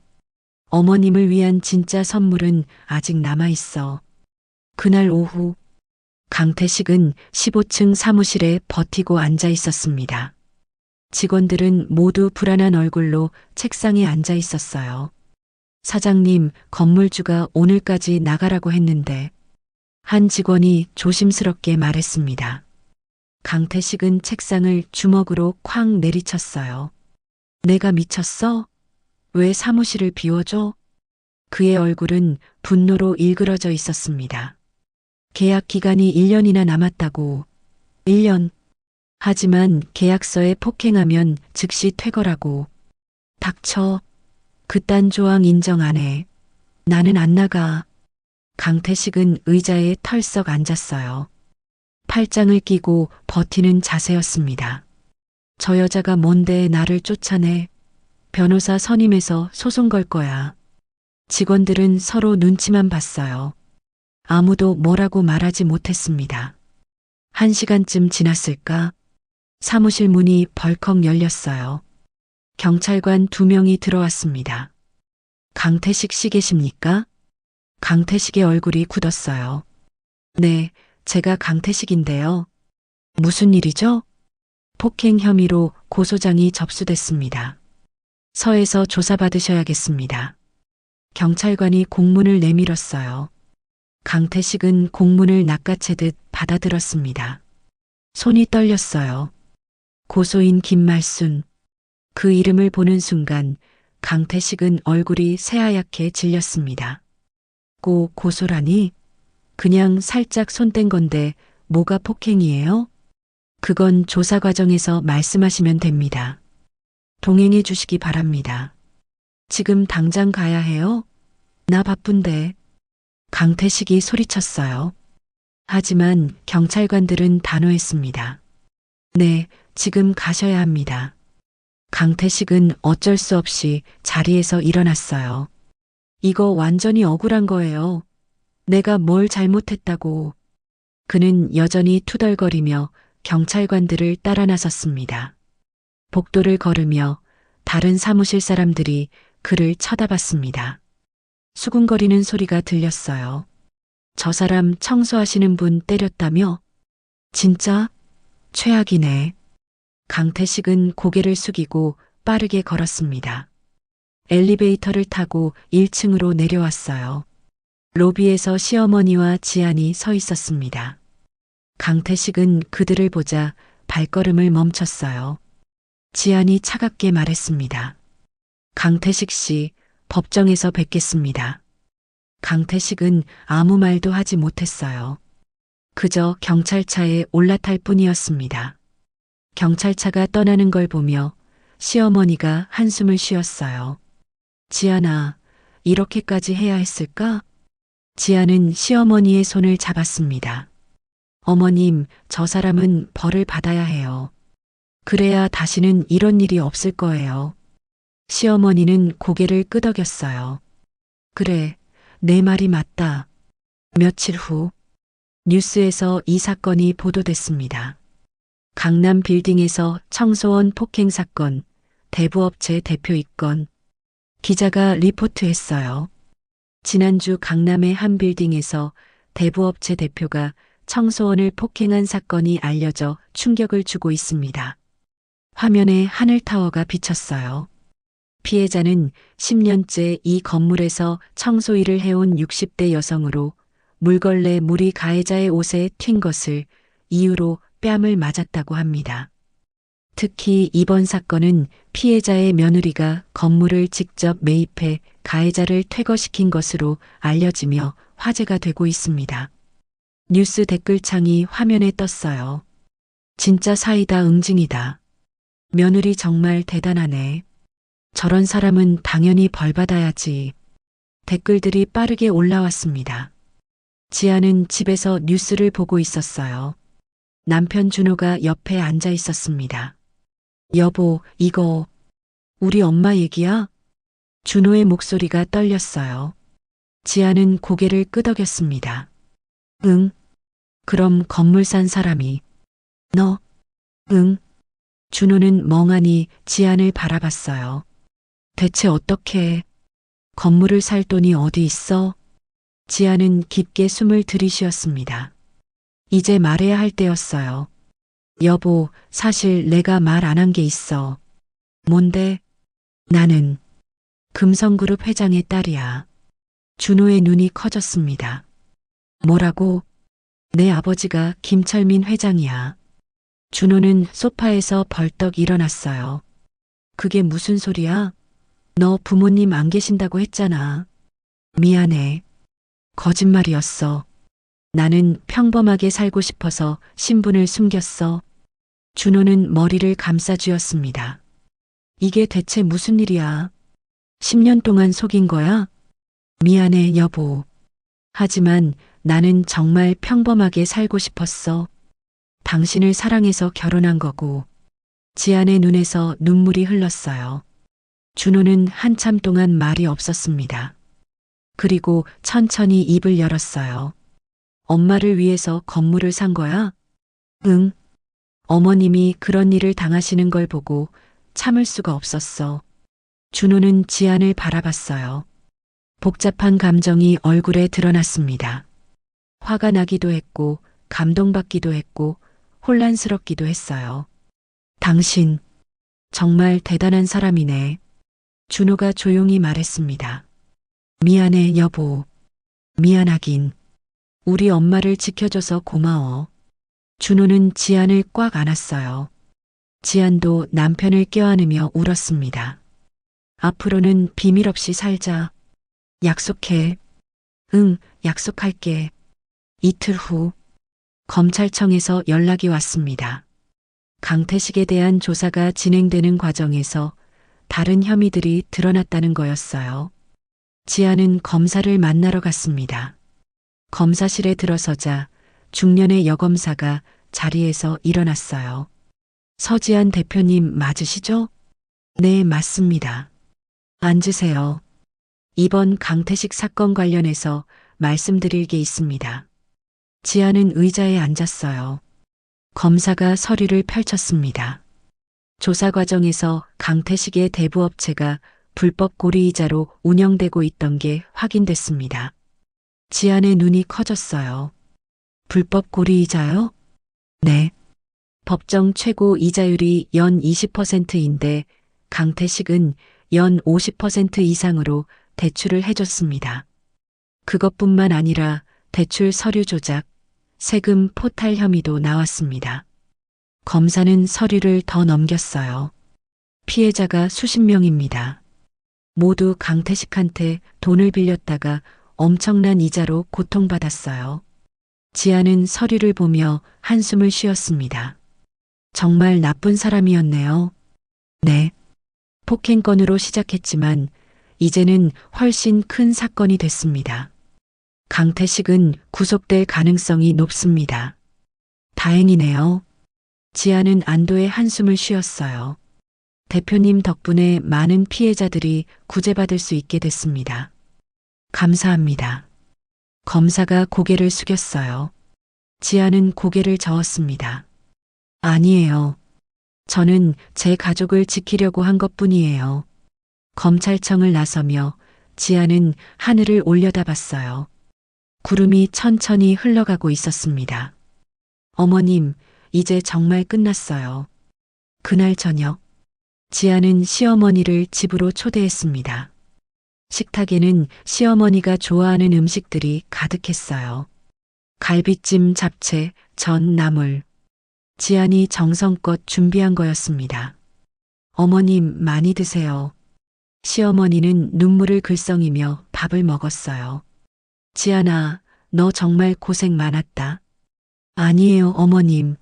어머님을 위한 진짜 선물은 아직 남아있어. 그날 오후 강태식은 15층 사무실에 버티고 앉아 있었습니다. 직원들은 모두 불안한 얼굴로 책상에 앉아 있었어요. 사장님, 건물주가 오늘까지 나가라고 했는데 한 직원이 조심스럽게 말했습니다. 강태식은 책상을 주먹으로 쾅 내리쳤어요. 내가 미쳤어? 왜 사무실을 비워줘? 그의 얼굴은 분노로 일그러져 있었습니다. 계약 기간이 1년이나 남았다고. 1년. 하지만 계약서에 폭행하면 즉시 퇴거라고. 닥쳐. 그딴 조항 인정 안 해. 나는 안 나가. 강태식은 의자에 털썩 앉았어요. 팔짱을 끼고 버티는 자세였습니다. 저 여자가 뭔데 나를 쫓아내. 변호사 선임해서 소송 걸 거야. 직원들은 서로 눈치만 봤어요. 아무도 뭐라고 말하지 못했습니다. 1시간쯤 지났을까? 사무실 문이 벌컥 열렸어요. 경찰관 2명이 들어왔습니다. 강태식 씨 계십니까? 강태식의 얼굴이 굳었어요. 네, 제가 강태식인데요. 무슨 일이죠? 폭행 혐의로 고소장이 접수됐습니다. 서에서 조사받으셔야겠습니다. 경찰관이 공문을 내밀었어요. 강태식은 공문을 낚아채듯 받아들었습니다. 손이 떨렸어요. 고소인 김말순. 그 이름을 보는 순간 강태식은 얼굴이 새하얗게 질렸습니다. 고소라니? 그냥 살짝 손댄 건데 뭐가 폭행이에요? 그건 조사 과정에서 말씀하시면 됩니다. 동행해 주시기 바랍니다. 지금 당장 가야 해요? 나 바쁜데. 강태식이 소리쳤어요. 하지만 경찰관들은 단호했습니다. 네, 지금 가셔야 합니다. 강태식은 어쩔 수 없이 자리에서 일어났어요. 이거 완전히 억울한 거예요. 내가 뭘 잘못했다고. 그는 여전히 투덜거리며 경찰관들을 따라 나섰습니다. 복도를 걸으며 다른 사무실 사람들이 그를 쳐다봤습니다. 수군거리는 소리가 들렸어요. 저 사람 청소하시는 분 때렸다며? 진짜? 최악이네. 강태식은 고개를 숙이고 빠르게 걸었습니다. 엘리베이터를 타고 1층으로 내려왔어요. 로비에서 시어머니와 지안이 서 있었습니다. 강태식은 그들을 보자 발걸음을 멈췄어요. 지안이 차갑게 말했습니다. 강태식 씨, 법정에서 뵙겠습니다. 강태식은 아무 말도 하지 못했어요. 그저 경찰차에 올라탈 뿐이었습니다. 경찰차가 떠나는 걸 보며 시어머니가 한숨을 쉬었어요. 지안아, 이렇게까지 해야 했을까? 지안은 시어머니의 손을 잡았습니다. 어머님, 저 사람은 벌을 받아야 해요. 그래야 다시는 이런 일이 없을 거예요. 시어머니는 고개를 끄덕였어요. 그래, 내 말이 맞다. 며칠 후 뉴스에서 이 사건이 보도됐습니다. 강남 빌딩에서 청소원 폭행 사건, 대부업체 대표 입건. 기자가 리포트했어요. 지난주 강남의 한 빌딩에서 대부업체 대표가 청소원을 폭행한 사건이 알려져 충격을 주고 있습니다. 화면에 하늘타워가 비쳤어요. 피해자는 10년째 이 건물에서 청소 일을 해온 60대 여성으로 물걸레 물이 가해자의 옷에 튄 것을 이유로 뺨을 맞았다고 합니다. 특히 이번 사건은 피해자의 며느리가 건물을 직접 매입해 가해자를 퇴거시킨 것으로 알려지며 화제가 되고 있습니다. 뉴스 댓글창이 화면에 떴어요. 진짜 사이다 응징이다. 며느리 정말 대단하네. 저런 사람은 당연히 벌 받아야지. 댓글들이 빠르게 올라왔습니다. 지아는 집에서 뉴스를 보고 있었어요. 남편 준호가 옆에 앉아 있었습니다. 여보, 이거 우리 엄마 얘기야? 준호의 목소리가 떨렸어요. 지아는 고개를 끄덕였습니다. 응. 그럼 건물 산 사람이 너? 응. 준호는 멍하니 지안을 바라봤어요. 대체 어떻게 건물을 살 돈이 어디 있어? 지아는 깊게 숨을 들이쉬었습니다. 이제 말해야 할 때였어요. 여보, 사실 내가 말 안 한 게 있어. 뭔데? 나는 금성그룹 회장의 딸이야. 준호의 눈이 커졌습니다. 뭐라고? 내 아버지가 김철민 회장이야. 준호는 소파에서 벌떡 일어났어요. 그게 무슨 소리야? 너 부모님 안 계신다고 했잖아. 미안해. 거짓말이었어. 나는 평범하게 살고 싶어서 신분을 숨겼어. 준호는 머리를 감싸쥐었습니다. 이게 대체 무슨 일이야? 10년 동안 속인 거야? 미안해, 여보. 하지만 나는 정말 평범하게 살고 싶었어. 당신을 사랑해서 결혼한 거고. 지안의 눈에서 눈물이 흘렀어요. 준호는 한참 동안 말이 없었습니다. 그리고 천천히 입을 열었어요. 엄마를 위해서 건물을 산 거야? 응. 어머님이 그런 일을 당하시는 걸 보고 참을 수가 없었어. 준호는 지안을 바라봤어요. 복잡한 감정이 얼굴에 드러났습니다. 화가 나기도 했고, 감동받기도 했고, 혼란스럽기도 했어요. 당신, 정말 대단한 사람이네. 준호가 조용히 말했습니다. 미안해, 여보. 미안하긴. 우리 엄마를 지켜줘서 고마워. 준호는 지안을 꽉 안았어요. 지안도 남편을 껴안으며 울었습니다. 앞으로는 비밀 없이 살자. 약속해. 응, 약속할게. 이틀 후 검찰청에서 연락이 왔습니다. 강태식에 대한 조사가 진행되는 과정에서 다른 혐의들이 드러났다는 거였어요. 지아는 검사를 만나러 갔습니다. 검사실에 들어서자 중년의 여검사가 자리에서 일어났어요. 서지한 대표님 맞으시죠? 네, 맞습니다. 앉으세요. 이번 강태식 사건 관련해서 말씀드릴 게 있습니다. 지아는 의자에 앉았어요. 검사가 서류를 펼쳤습니다. 조사 과정에서 강태식의 대부업체가 불법 고리이자로 운영되고 있던 게 확인됐습니다. 지안의 눈이 커졌어요. 불법 고리이자요? 네. 법정 최고 이자율이 연 20%인데 강태식은 연 50% 이상으로 대출을 해줬습니다. 그것뿐만 아니라 대출 서류 조작, 세금 포탈 혐의도 나왔습니다. 검사는 서류를 더 넘겼어요. 피해자가 수십 명입니다. 모두 강태식한테 돈을 빌렸다가 엄청난 이자로 고통받았어요. 지아는 서류를 보며 한숨을 쉬었습니다. 정말 나쁜 사람이었네요. 네. 폭행건으로 시작했지만 이제는 훨씬 큰 사건이 됐습니다. 강태식은 구속될 가능성이 높습니다. 다행이네요. 지아는 안도의 한숨을 쉬었어요. 대표님 덕분에 많은 피해자들이 구제받을 수 있게 됐습니다. 감사합니다. 검사가 고개를 숙였어요. 지아는 고개를 저었습니다. 아니에요. 저는 제 가족을 지키려고 한 것뿐이에요. 검찰청을 나서며 지아는 하늘을 올려다봤어요. 구름이 천천히 흘러가고 있었습니다. 어머님, 이제 정말 끝났어요. 그날 저녁, 지아는 시어머니를 집으로 초대했습니다. 식탁에는 시어머니가 좋아하는 음식들이 가득했어요. 갈비찜, 잡채, 전, 나물. 지안이 정성껏 준비한 거였습니다. 어머님, 많이 드세요. 시어머니는 눈물을 글썽이며 밥을 먹었어요. 지안아, 너 정말 고생 많았다. 아니에요, 어머님.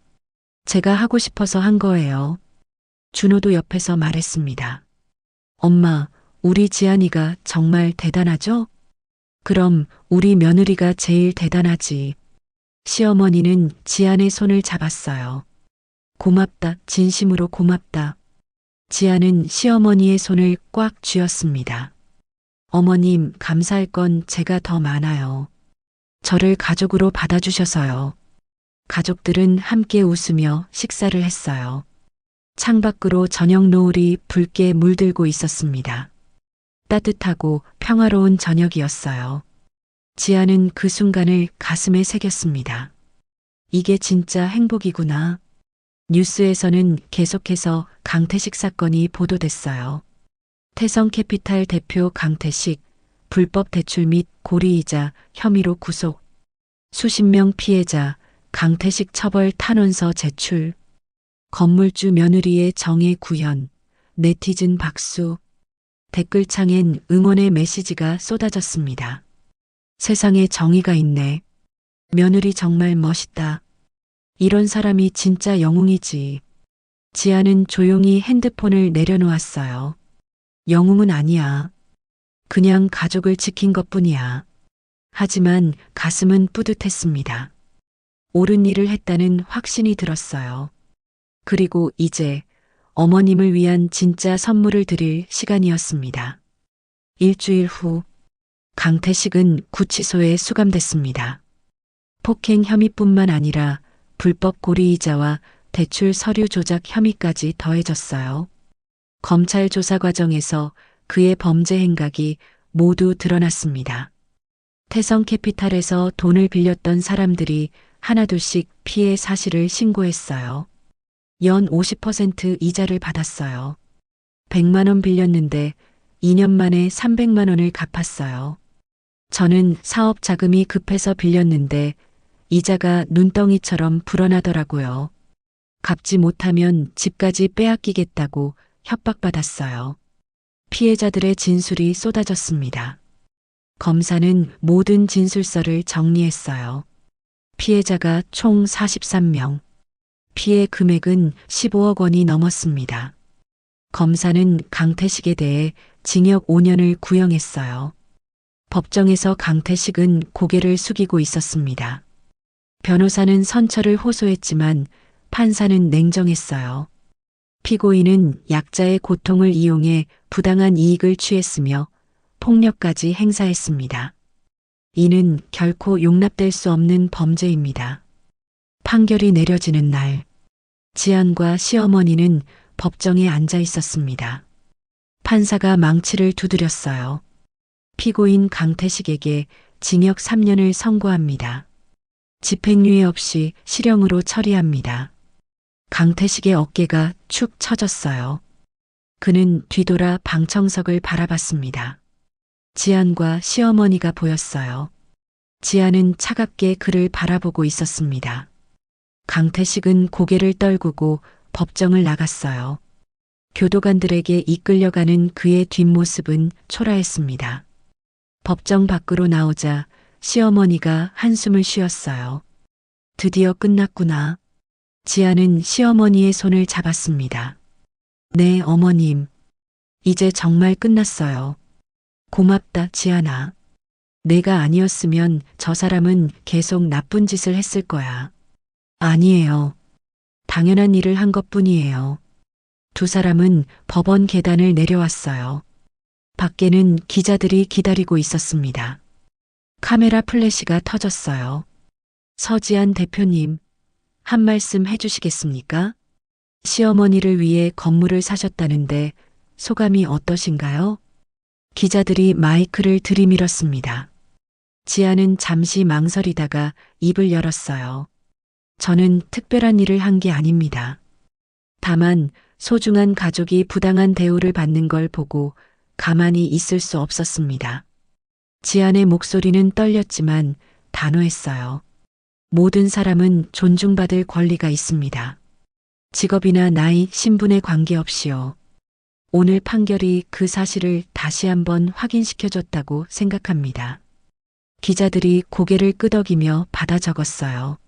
제가 하고 싶어서 한 거예요. 준호도 옆에서 말했습니다. 엄마, 우리 지안이가 정말 대단하죠? 그럼 우리 며느리가 제일 대단하지. 시어머니는 지안의 손을 잡았어요. 고맙다, 진심으로 고맙다. 지안은 시어머니의 손을 꽉 쥐었습니다. 어머님, 감사할 건 제가 더 많아요. 저를 가족으로 받아주셔서요. 가족들은 함께 웃으며 식사를 했어요. 창밖으로 저녁 노을이 붉게 물들고 있었습니다. 따뜻하고 평화로운 저녁이었어요. 지아는 그 순간을 가슴에 새겼습니다. 이게 진짜 행복이구나. 뉴스에서는 계속해서 강태식 사건이 보도됐어요. 태성캐피탈 대표 강태식, 불법 대출 및 고리이자 혐의로 구속. 수십 명 피해자, 강태식 처벌 탄원서 제출. 건물주 며느리의 정의 구현, 네티즌 박수. 댓글창엔 응원의 메시지가 쏟아졌습니다. 세상에 정의가 있네. 며느리 정말 멋있다. 이런 사람이 진짜 영웅이지. 지아는 조용히 핸드폰을 내려놓았어요. 영웅은 아니야. 그냥 가족을 지킨 것뿐이야. 하지만 가슴은 뿌듯했습니다. 옳은 일을 했다는 확신이 들었어요. 그리고 이제 어머님을 위한 진짜 선물을 드릴 시간이었습니다. 일주일 후 강태식은 구치소에 수감됐습니다. 폭행 혐의뿐만 아니라 불법 고리이자와 대출 서류 조작 혐의까지 더해졌어요. 검찰 조사 과정에서 그의 범죄 행각이 모두 드러났습니다. 태성캐피탈에서 돈을 빌렸던 사람들이 하나둘씩 피해 사실을 신고했어요. 연 50% 이자를 받았어요. 100만 원 빌렸는데 2년 만에 300만 원을 갚았어요. 저는 사업 자금이 급해서 빌렸는데 이자가 눈덩이처럼 불어나더라고요. 갚지 못하면 집까지 빼앗기겠다고 협박받았어요. 피해자들의 진술이 쏟아졌습니다. 검사는 모든 진술서를 정리했어요. 피해자가 총 43명. 피해 금액은 15억 원이 넘었습니다. 검사는 강태식에 대해 징역 5년을 구형했어요. 법정에서 강태식은 고개를 숙이고 있었습니다. 변호사는 선처를 호소했지만 판사는 냉정했어요. 피고인은 약자의 고통을 이용해 부당한 이익을 취했으며 폭력까지 행사했습니다. 이는 결코 용납될 수 없는 범죄입니다. 판결이 내려지는 날, 지안과 시어머니는 법정에 앉아 있었습니다. 판사가 망치를 두드렸어요. 피고인 강태식에게 징역 3년을 선고합니다. 집행유예 없이 실형으로 처리합니다. 강태식의 어깨가 축 처졌어요. 그는 뒤돌아 방청석을 바라봤습니다. 지안과 시어머니가 보였어요. 지안은 차갑게 그를 바라보고 있었습니다. 강태식은 고개를 떨구고 법정을 나갔어요. 교도관들에게 이끌려가는 그의 뒷모습은 초라했습니다. 법정 밖으로 나오자 시어머니가 한숨을 쉬었어요. 드디어 끝났구나. 지아는 시어머니의 손을 잡았습니다. 네, 어머님. 이제 정말 끝났어요. 고맙다, 지아나. 내가 아니었으면 저 사람은 계속 나쁜 짓을 했을 거야. 아니에요. 당연한 일을 한 것뿐이에요. 두 사람은 법원 계단을 내려왔어요. 밖에는 기자들이 기다리고 있었습니다. 카메라 플래시가 터졌어요. 서지안 대표님, 한 말씀 해주시겠습니까? 시어머니를 위해 건물을 사셨다는데 소감이 어떠신가요? 기자들이 마이크를 들이밀었습니다. 지아는 잠시 망설이다가 입을 열었어요. 저는 특별한 일을 한 게 아닙니다. 다만 소중한 가족이 부당한 대우를 받는 걸 보고 가만히 있을 수 없었습니다. 지안의 목소리는 떨렸지만 단호했어요. 모든 사람은 존중받을 권리가 있습니다. 직업이나 나이, 신분에 관계없이요. 오늘 판결이 그 사실을 다시 한번 확인시켜줬다고 생각합니다. 기자들이 고개를 끄덕이며 받아 적었어요.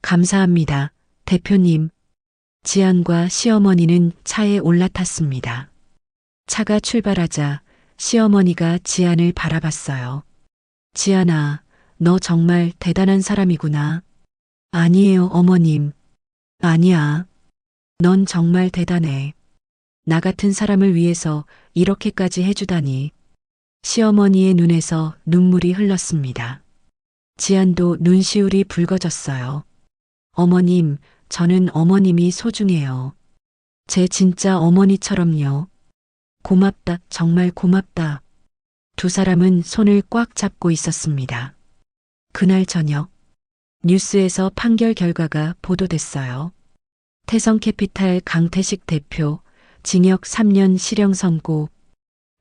감사합니다, 대표님. 지안과 시어머니는 차에 올라탔습니다. 차가 출발하자 시어머니가 지안을 바라봤어요. 지안아, 너 정말 대단한 사람이구나. 아니에요, 어머님. 아니야. 넌 정말 대단해. 나 같은 사람을 위해서 이렇게까지 해주다니. 시어머니의 눈에서 눈물이 흘렀습니다. 지안도 눈시울이 붉어졌어요. 어머님, 저는 어머님이 소중해요. 제 진짜 어머니처럼요. 고맙다, 정말 고맙다. 두 사람은 손을 꽉 잡고 있었습니다. 그날 저녁, 뉴스에서 판결 결과가 보도됐어요. 태성캐피탈 강태식 대표, 징역 3년 실형 선고,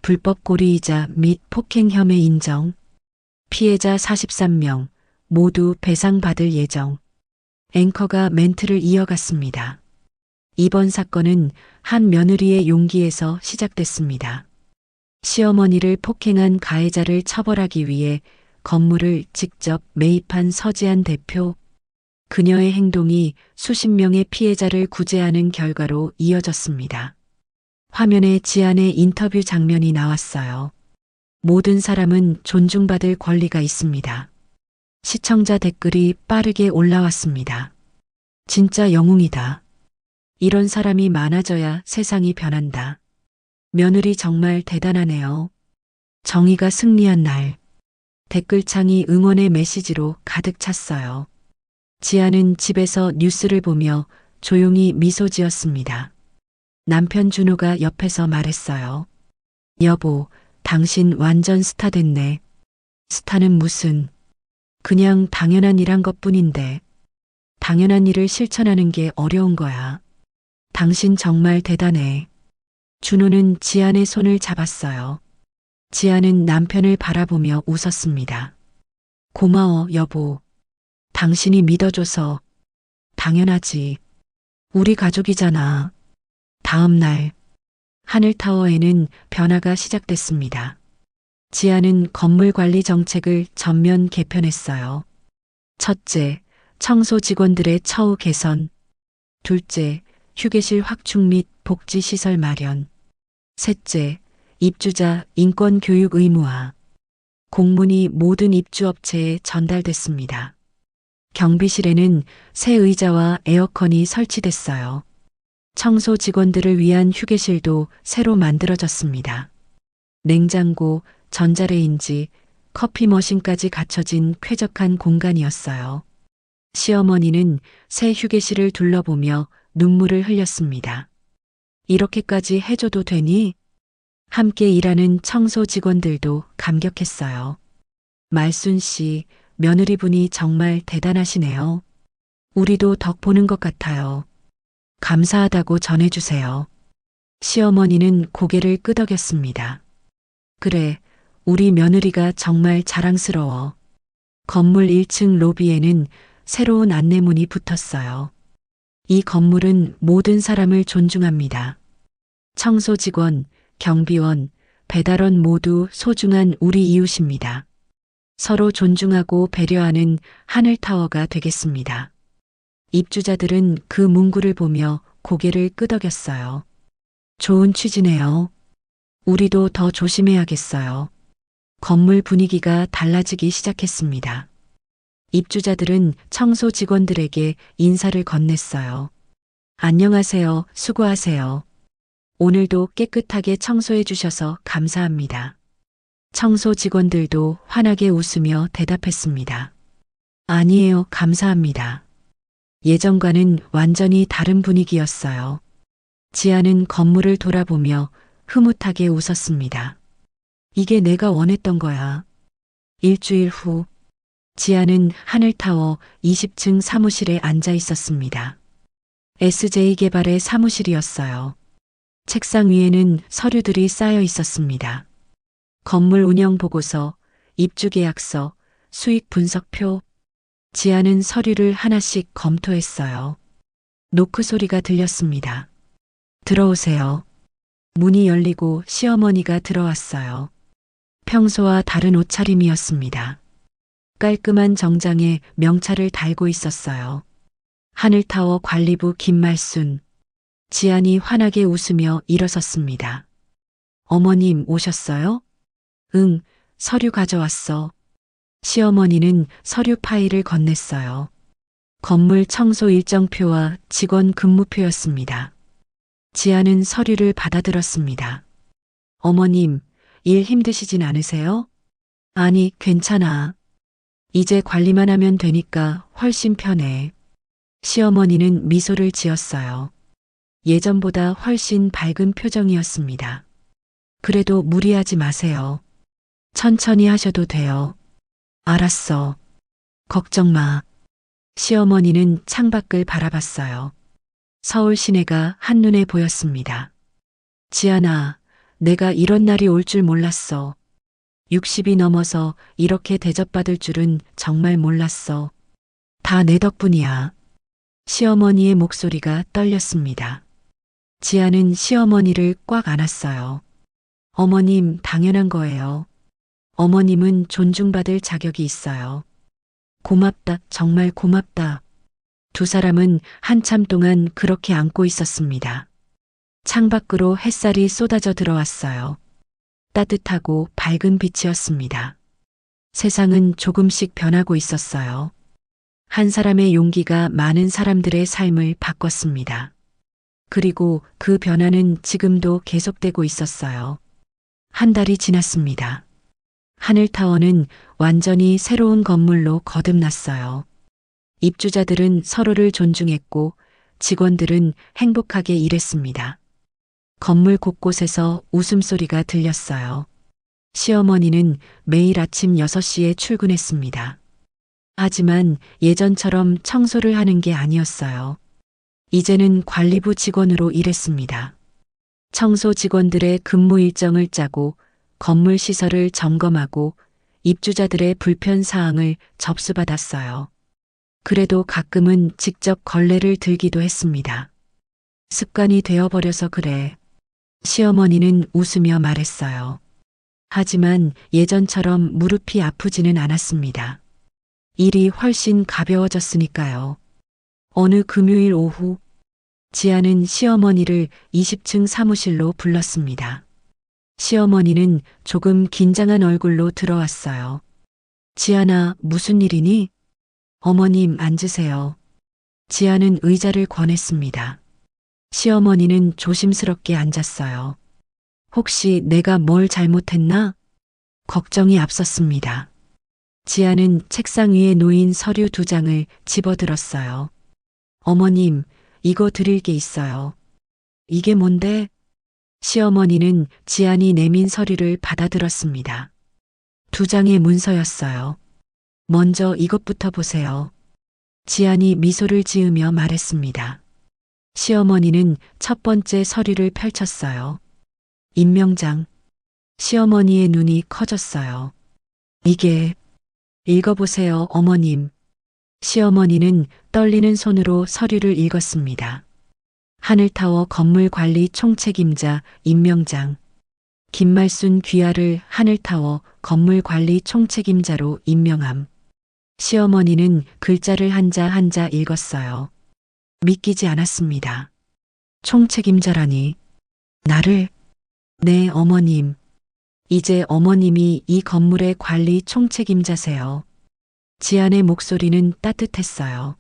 불법 고리이자 및 폭행 혐의 인정, 피해자 43명, 모두 배상받을 예정. 앵커가 멘트를 이어갔습니다. 이번 사건은 한 며느리의 용기에서 시작됐습니다. 시어머니를 폭행한 가해자를 처벌하기 위해 건물을 직접 매입한 서지안 대표. 그녀의 행동이 수십 명의 피해자를 구제하는 결과로 이어졌습니다. 화면에 지안의 인터뷰 장면이 나왔어요. 모든 사람은 존중받을 권리가 있습니다. 시청자 댓글이 빠르게 올라왔습니다. 진짜 영웅이다. 이런 사람이 많아져야 세상이 변한다. 며느리 정말 대단하네요. 정의가 승리한 날. 댓글창이 응원의 메시지로 가득 찼어요. 지아는 집에서 뉴스를 보며 조용히 미소 지었습니다. 남편 준호가 옆에서 말했어요. 여보, 당신 완전 스타 됐네. 스타는 무슨, 그냥 당연한 일 한 것뿐인데. 당연한 일을 실천하는 게 어려운 거야. 당신 정말 대단해. 준호는 지안의 손을 잡았어요. 지안은 남편을 바라보며 웃었습니다. 고마워, 여보. 당신이 믿어줘서. 당연하지. 우리 가족이잖아. 다음 날, 하늘타워에는 변화가 시작됐습니다. 지안은 건물 관리 정책을 전면 개편했어요. 첫째, 청소 직원들의 처우 개선. 둘째, 휴게실 확충 및 복지시설 마련. 셋째, 입주자 인권 교육 의무화. 공문이 모든 입주업체에 전달됐습니다. 경비실에는 새 의자와 에어컨이 설치됐어요. 청소 직원들을 위한 휴게실도 새로 만들어졌습니다. 냉장고, 전자레인지, 커피 머신까지 갖춰진 쾌적한 공간이었어요. 시어머니는 새 휴게실을 둘러보며 눈물을 흘렸습니다. 이렇게까지 해줘도 되니? 함께 일하는 청소 직원들도 감격했어요. 말순 씨, 며느리분이 정말 대단하시네요. 우리도 덕 보는 것 같아요. 감사하다고 전해주세요. 시어머니는 고개를 끄덕였습니다. 그래, 우리 며느리가 정말 자랑스러워. 건물 1층 로비에는 새로운 안내문이 붙었어요. 이 건물은 모든 사람을 존중합니다. 청소 직원, 경비원, 배달원 모두 소중한 우리 이웃입니다. 서로 존중하고 배려하는 하늘타워가 되겠습니다. 입주자들은 그 문구를 보며 고개를 끄덕였어요. 좋은 취지네요. 우리도 더 조심해야겠어요. 건물 분위기가 달라지기 시작했습니다. 입주자들은 청소 직원들에게 인사를 건넸어요. 안녕하세요. 수고하세요. 오늘도 깨끗하게 청소해 주셔서 감사합니다. 청소 직원들도 환하게 웃으며 대답했습니다. 아니에요. 감사합니다. 예전과는 완전히 다른 분위기였어요. 지아는 건물을 돌아보며 흐뭇하게 웃었습니다. 이게 내가 원했던 거야. 일주일 후, 지아는 하늘타워 20층 사무실에 앉아 있었습니다. SJ개발의 사무실이었어요. 책상 위에는 서류들이 쌓여 있었습니다. 건물 운영 보고서, 입주 계약서, 수익 분석표. 지아는 서류를 하나씩 검토했어요. 노크 소리가 들렸습니다. 들어오세요. 문이 열리고 시어머니가 들어왔어요. 평소와 다른 옷차림이었습니다. 깔끔한 정장에 명찰을 달고 있었어요. 하늘타워 관리부 김말순. 지안이 환하게 웃으며 일어섰습니다. 어머님 오셨어요? 응, 서류 가져왔어. 시어머니는 서류 파일을 건넸어요. 건물 청소 일정표와 직원 근무표였습니다. 지아는 서류를 받아들었습니다. 어머님, 일 힘드시진 않으세요? 아니, 괜찮아. 이제 관리만 하면 되니까 훨씬 편해. 시어머니는 미소를 지었어요. 예전보다 훨씬 밝은 표정이었습니다. 그래도 무리하지 마세요. 천천히 하셔도 돼요. 알았어. 걱정 마. 시어머니는 창밖을 바라봤어요. 서울 시내가 한눈에 보였습니다. 지아나, 내가 이런 날이 올 줄 몰랐어. 60이 넘어서 이렇게 대접받을 줄은 정말 몰랐어. 다 내 덕분이야. 시어머니의 목소리가 떨렸습니다. 지아는 시어머니를 꽉 안았어요. 어머님, 당연한 거예요. 어머님은 존중받을 자격이 있어요. 고맙다, 정말 고맙다. 두 사람은 한참 동안 그렇게 안고 있었습니다. 창밖으로 햇살이 쏟아져 들어왔어요. 따뜻하고 밝은 빛이었습니다. 세상은 조금씩 변하고 있었어요. 한 사람의 용기가 많은 사람들의 삶을 바꿨습니다. 그리고 그 변화는 지금도 계속되고 있었어요. 한 달이 지났습니다. 하늘타워는 완전히 새로운 건물로 거듭났어요. 입주자들은 서로를 존중했고 직원들은 행복하게 일했습니다. 건물 곳곳에서 웃음소리가 들렸어요. 시어머니는 매일 아침 6시에 출근했습니다. 하지만 예전처럼 청소를 하는 게 아니었어요. 이제는 관리부 직원으로 일했습니다. 청소 직원들의 근무 일정을 짜고 건물 시설을 점검하고 입주자들의 불편 사항을 접수받았어요. 그래도 가끔은 직접 걸레를 들기도 했습니다. 습관이 되어버려서 그래. 시어머니는 웃으며 말했어요. 하지만 예전처럼 무릎이 아프지는 않았습니다. 일이 훨씬 가벼워졌으니까요. 어느 금요일 오후, 지아는 시어머니를 20층 사무실로 불렀습니다. 시어머니는 조금 긴장한 얼굴로 들어왔어요. 지아나, 무슨 일이니? 어머님, 앉으세요. 지아는 의자를 권했습니다. 시어머니는 조심스럽게 앉았어요. 혹시 내가 뭘 잘못했나? 걱정이 앞섰습니다. 지아는 책상 위에 놓인 서류 2장을 집어들었어요. 어머님, 이거 드릴 게 있어요. 이게 뭔데? 시어머니는 지안이 내민 서류를 받아들었습니다. 2장의 문서였어요. 먼저 이것부터 보세요. 지안이 미소를 지으며 말했습니다. 시어머니는 첫 번째 서류를 펼쳤어요. 임명장. 시어머니의 눈이 커졌어요. 이게, 읽어보세요, 어머님. 시어머니는 떨리는 손으로 서류를 읽었습니다. 하늘타워 건물관리 총책임자 임명장. 김말순 귀하를 하늘타워 건물관리 총책임자로 임명함. 시어머니는 글자를 한자 한자 읽었어요. 믿기지 않았습니다. 총책임자라니. 나를? 네, 어머님. 이제 어머님이 이 건물의 관리 총책임자세요. 지안의 목소리는 따뜻했어요.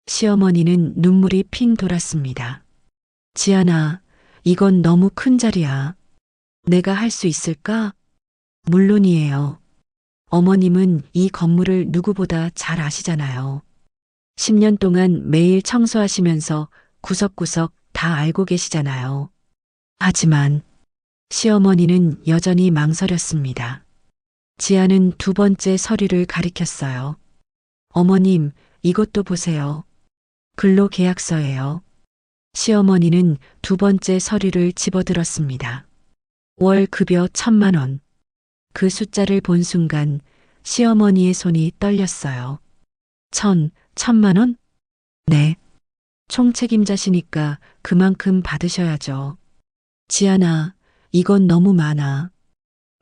시어머니는 눈물이 핑 돌았습니다. 지안아, 이건 너무 큰 자리야. 내가 할 수 있을까? 물론이에요. 어머님은 이 건물을 누구보다 잘 아시잖아요. 10년 동안 매일 청소하시면서 구석구석 다 알고 계시잖아요. 하지만 시어머니는 여전히 망설였습니다. 지아는 2번째 서류를 가리켰어요. 어머님, 이것도 보세요. 근로계약서예요. 시어머니는 2번째 서류를 집어들었습니다. 월 급여 1,000만 원. 그 숫자를 본 순간 시어머니의 손이 떨렸어요. 1,000만 원? 네. 총책임자시니까 그만큼 받으셔야죠. 지안아, 이건 너무 많아.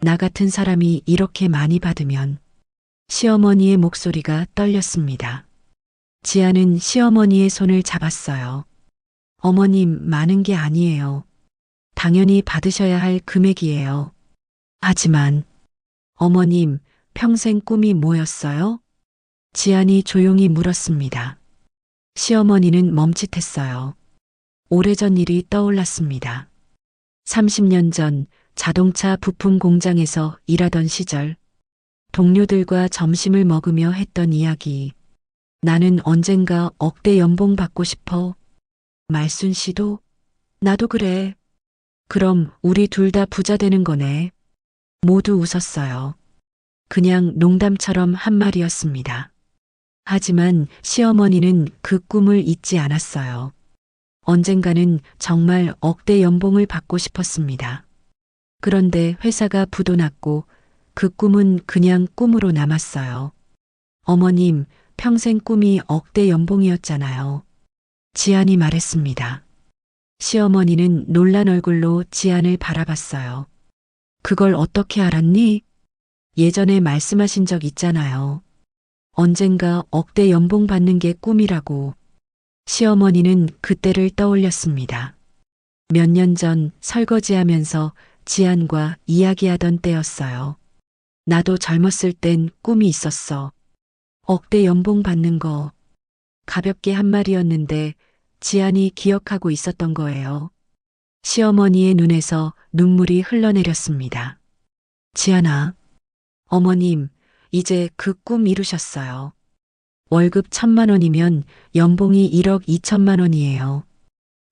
나 같은 사람이 이렇게 많이 받으면. 시어머니의 목소리가 떨렸습니다. 지아는 시어머니의 손을 잡았어요. 어머님, 많은 게 아니에요. 당연히 받으셔야 할 금액이에요. 하지만 어머님, 평생 꿈이 뭐였어요? 지안이 조용히 물었습니다. 시어머니는 멈칫했어요. 오래전 일이 떠올랐습니다. 30년 전 자동차 부품 공장에서 일하던 시절, 동료들과 점심을 먹으며 했던 이야기. 나는 언젠가 억대 연봉 받고 싶어. 말순 씨도? 나도 그래. 그럼 우리 둘 다 부자 되는 거네. 모두 웃었어요. 그냥 농담처럼 한 말이었습니다. 하지만 시어머니는 그 꿈을 잊지 않았어요. 언젠가는 정말 억대 연봉을 받고 싶었습니다. 그런데 회사가 부도났고 그 꿈은 그냥 꿈으로 남았어요. 어머님, 평생 꿈이 억대 연봉이었잖아요. 지안이 말했습니다. 시어머니는 놀란 얼굴로 지안을 바라봤어요. 그걸 어떻게 알았니? 예전에 말씀하신 적 있잖아요. 언젠가 억대 연봉 받는 게 꿈이라고. 시어머니는 그때를 떠올렸습니다. 몇 년 전 설거지하면서 지안과 이야기하던 때였어요. 나도 젊었을 땐 꿈이 있었어. 억대 연봉 받는 거. 가볍게 한 말이었는데 지안이 기억하고 있었던 거예요. 시어머니의 눈에서 눈물이 흘러내렸습니다. 지안아, 어머님, 이제 그 꿈 이루셨어요. 월급 1,000만 원이면 연봉이 1억 2천만 원이에요.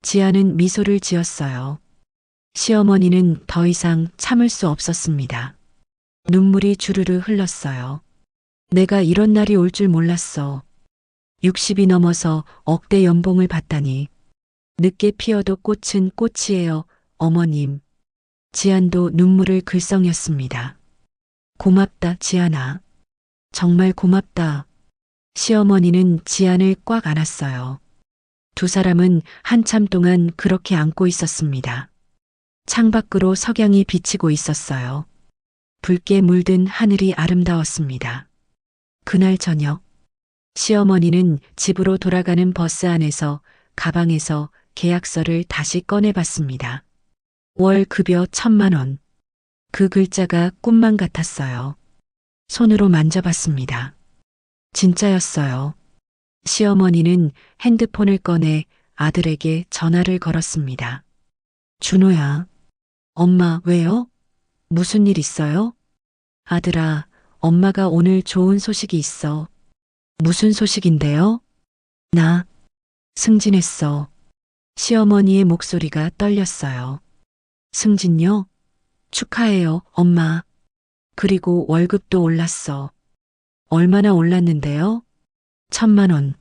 지안은 미소를 지었어요. 시어머니는 더 이상 참을 수 없었습니다. 눈물이 주르르 흘렀어요. 내가 이런 날이 올 줄 몰랐어. 60이 넘어서 억대 연봉을 받다니. 늦게 피어도 꽃은 꽃이에요, 어머님. 지안도 눈물을 글썽였습니다. 고맙다, 지안아. 정말 고맙다. 시어머니는 지안을 꽉 안았어요. 2 사람은 한참 동안 그렇게 안고 있었습니다. 창밖으로 석양이 비치고 있었어요. 붉게 물든 하늘이 아름다웠습니다. 그날 저녁, 시어머니는 집으로 돌아가는 버스 안에서 가방에서 계약서를 다시 꺼내봤습니다. 월 급여 1,000만 원. 그 글자가 꿈만 같았어요. 손으로 만져봤습니다. 진짜였어요. 시어머니는 핸드폰을 꺼내 아들에게 전화를 걸었습니다. 준호야. 엄마, 왜요? 무슨 일 있어요? 아들아, 엄마가 오늘 좋은 소식이 있어. 무슨 소식인데요? 나 승진했어. 시어머니의 목소리가 떨렸어요. 승진요? 축하해요, 엄마. 그리고 월급도 올랐어. 얼마나 올랐는데요? 1,000만 원.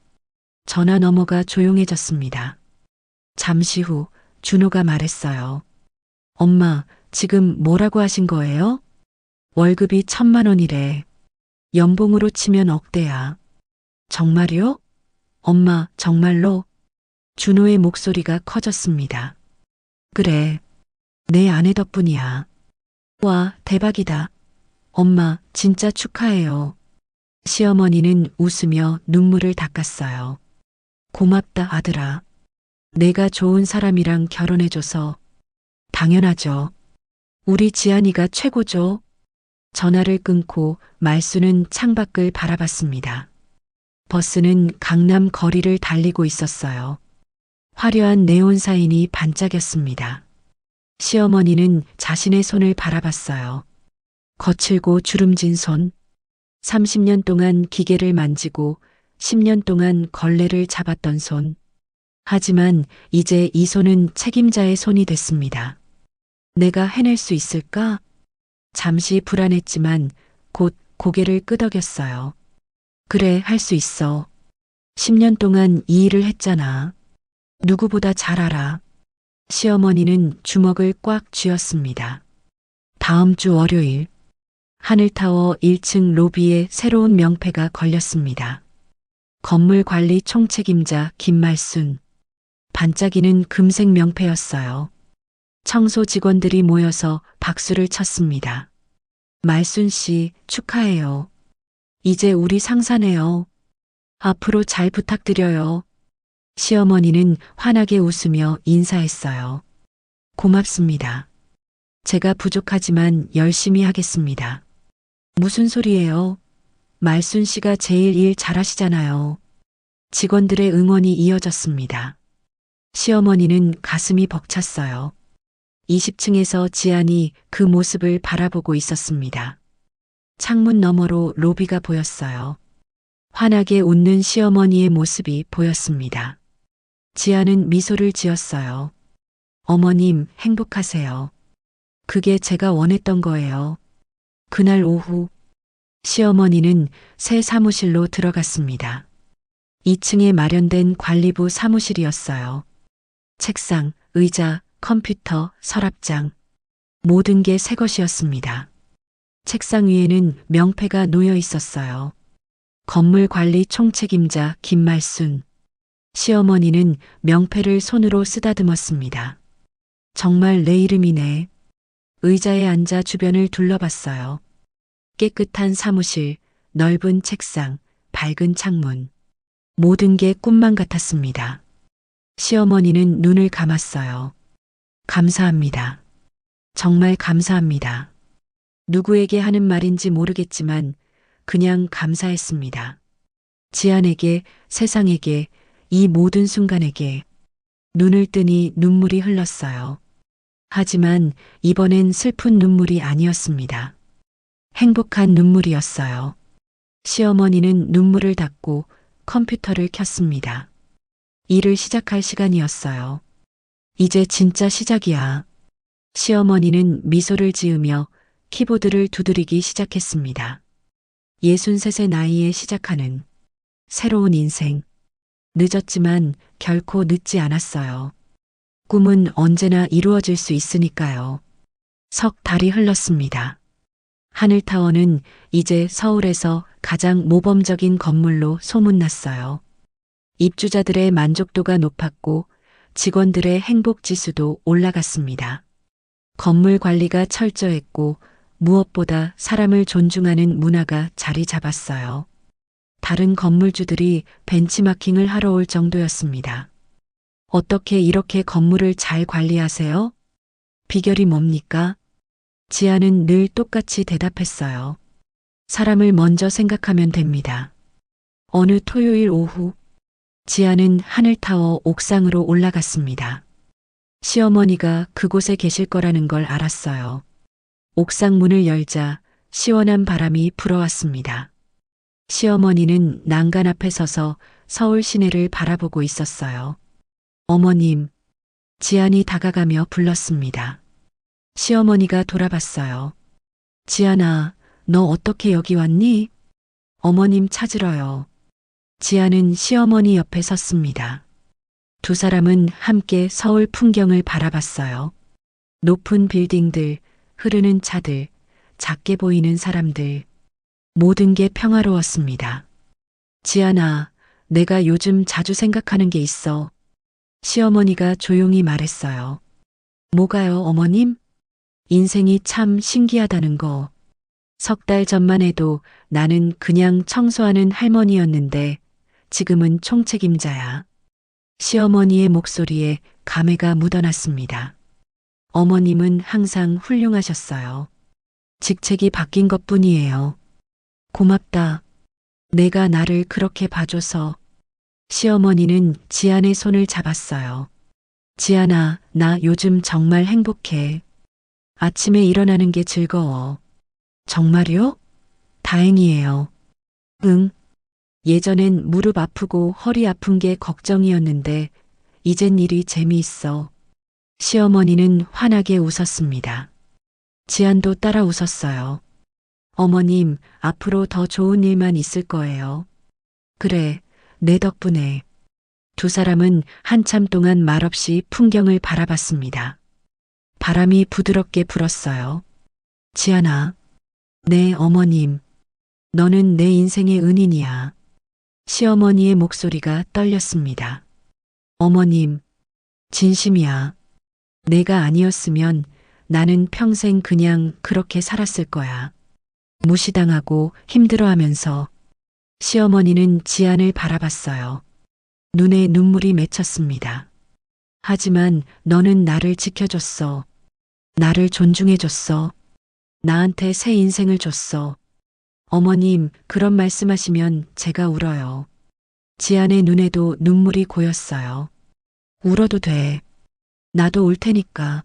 전화 너머가 조용해졌습니다. 잠시 후 준호가 말했어요. 엄마, 지금 뭐라고 하신 거예요? 월급이 1,000만 원이래. 연봉으로 치면 억대야. 정말요? 엄마, 정말로? 준호의 목소리가 커졌습니다. 그래. 내 아내 덕분이야. 와, 대박이다. 엄마, 진짜 축하해요. 시어머니는 웃으며 눈물을 닦았어요. 고맙다, 아들아. 내가 좋은 사람이랑 결혼해줘서. 당연하죠. 우리 지안이가 최고죠. 전화를 끊고 말수는 창밖을 바라봤습니다. 버스는 강남 거리를 달리고 있었어요. 화려한 네온 사인이 반짝였습니다. 시어머니는 자신의 손을 바라봤어요. 거칠고 주름진 손. 30년 동안 기계를 만지고 10년 동안 걸레를 잡았던 손. 하지만 이제 이 손은 책임자의 손이 됐습니다. 내가 해낼 수 있을까? 잠시 불안했지만 곧 고개를 끄덕였어요. 그래, 할 수 있어. 10년 동안 이 일을 했잖아. 누구보다 잘 알아. 시어머니는 주먹을 꽉 쥐었습니다. 다음 주 월요일, 하늘타워 1층 로비에 새로운 명패가 걸렸습니다. 건물관리 총책임자 김말순. 반짝이는 금색 명패였어요. 청소 직원들이 모여서 박수를 쳤습니다. 말순 씨, 축하해요. 이제 우리 상사네요. 앞으로 잘 부탁드려요. 시어머니는 환하게 웃으며 인사했어요. 고맙습니다. 제가 부족하지만 열심히 하겠습니다. 무슨 소리예요? 말순 씨가 제일 일 잘하시잖아요. 직원들의 응원이 이어졌습니다. 시어머니는 가슴이 벅찼어요. 20층에서 지안이 그 모습을 바라보고 있었습니다. 창문 너머로 로비가 보였어요. 환하게 웃는 시어머니의 모습이 보였습니다. 지안은 미소를 지었어요. 어머님, 행복하세요. 그게 제가 원했던 거예요. 그날 오후, 시어머니는 새 사무실로 들어갔습니다. 2층에 마련된 관리부 사무실이었어요. 책상, 의자, 컴퓨터, 서랍장. 모든 게 새 것이었습니다. 책상 위에는 명패가 놓여 있었어요. 건물관리 총책임자 김말순. 시어머니는 명패를 손으로 쓰다듬었습니다. 정말 내 이름이네. 의자에 앉아 주변을 둘러봤어요. 깨끗한 사무실, 넓은 책상, 밝은 창문. 모든 게 꿈만 같았습니다. 시어머니는 눈을 감았어요. 감사합니다. 정말 감사합니다. 누구에게 하는 말인지 모르겠지만 그냥 감사했습니다. 지안에게, 세상에게, 이 모든 순간에게. 눈을 뜨니 눈물이 흘렀어요. 하지만 이번엔 슬픈 눈물이 아니었습니다. 행복한 눈물이었어요. 시어머니는 눈물을 닦고 컴퓨터를 켰습니다. 일을 시작할 시간이었어요. 이제 진짜 시작이야. 시어머니는 미소를 지으며 키보드를 두드리기 시작했습니다. 63의 나이에 시작하는 새로운 인생. 늦었지만 결코 늦지 않았어요. 꿈은 언제나 이루어질 수 있으니까요. 석 달이 흘렀습니다. 하늘타워는 이제 서울에서 가장 모범적인 건물로 소문났어요. 입주자들의 만족도가 높았고 직원들의 행복 지수도 올라갔습니다. 건물 관리가 철저했고 무엇보다 사람을 존중하는 문화가 자리 잡았어요. 다른 건물주들이 벤치마킹을 하러 올 정도였습니다. 어떻게 이렇게 건물을 잘 관리하세요? 비결이 뭡니까? 지아는 늘 똑같이 대답했어요. 사람을 먼저 생각하면 됩니다. 어느 토요일 오후, 지아는 하늘타워 옥상으로 올라갔습니다. 시어머니가 그곳에 계실 거라는 걸 알았어요. 옥상 문을 열자 시원한 바람이 불어왔습니다. 시어머니는 난간 앞에 서서 서울 시내를 바라보고 있었어요. 어머님, 지안이 다가가며 불렀습니다. 시어머니가 돌아봤어요. 지안아, 너 어떻게 여기 왔니? 어머님 찾으러요. 지안은 시어머니 옆에 섰습니다. 두 사람은 함께 서울 풍경을 바라봤어요. 높은 빌딩들, 흐르는 차들, 작게 보이는 사람들, 모든 게 평화로웠습니다. 지안아, 내가 요즘 자주 생각하는 게 있어. 시어머니가 조용히 말했어요. 뭐가요, 어머님? 인생이 참 신기하다는 거. 석 달 전만 해도 나는 그냥 청소하는 할머니였는데 지금은 총책임자야. 시어머니의 목소리에 감회가 묻어났습니다. 어머님은 항상 훌륭하셨어요. 직책이 바뀐 것뿐이에요. 고맙다. 내가 나를 그렇게 봐줘서. 시어머니는 지안의 손을 잡았어요. 지안아, 나 요즘 정말 행복해. 아침에 일어나는 게 즐거워. 정말요? 다행이에요. 응. 예전엔 무릎 아프고 허리 아픈 게 걱정이었는데 이젠 일이 재미있어. 시어머니는 환하게 웃었습니다. 지안도 따라 웃었어요. 어머님, 앞으로 더 좋은 일만 있을 거예요. 그래, 내 덕분에. 두 사람은 한참 동안 말없이 풍경을 바라봤습니다. 바람이 부드럽게 불었어요. 지안아. 네, 어머님. 너는 내 인생의 은인이야. 시어머니의 목소리가 떨렸습니다. 어머님, 진심이야. 내가 아니었으면 나는 평생 그냥 그렇게 살았을 거야. 무시당하고 힘들어하면서. 시어머니는 지안을 바라봤어요. 눈에 눈물이 맺혔습니다. 하지만 너는 나를 지켜줬어. 나를 존중해줬어. 나한테 새 인생을 줬어. 어머님, 그런 말씀하시면 제가 울어요. 지안의 눈에도 눈물이 고였어요. 울어도 돼. 나도 울 테니까.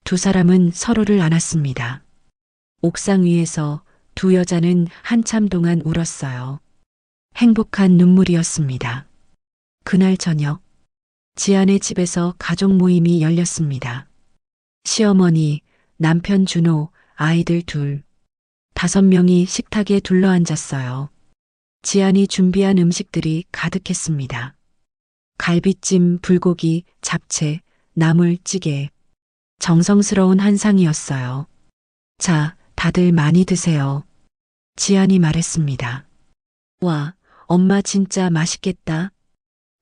두 사람은 서로를 안았습니다. 옥상 위에서 두 여자는 한참 동안 울었어요. 행복한 눈물이었습니다. 그날 저녁, 지안의 집에서 가족 모임이 열렸습니다. 시어머니, 남편 준호, 아이들 둘, 5명이 식탁에 둘러앉았어요. 지안이 준비한 음식들이 가득했습니다. 갈비찜, 불고기, 잡채, 나물, 찌개. 정성스러운 한상이었어요. 자, 다들 많이 드세요. 지안이 말했습니다. 와, 엄마 진짜 맛있겠다.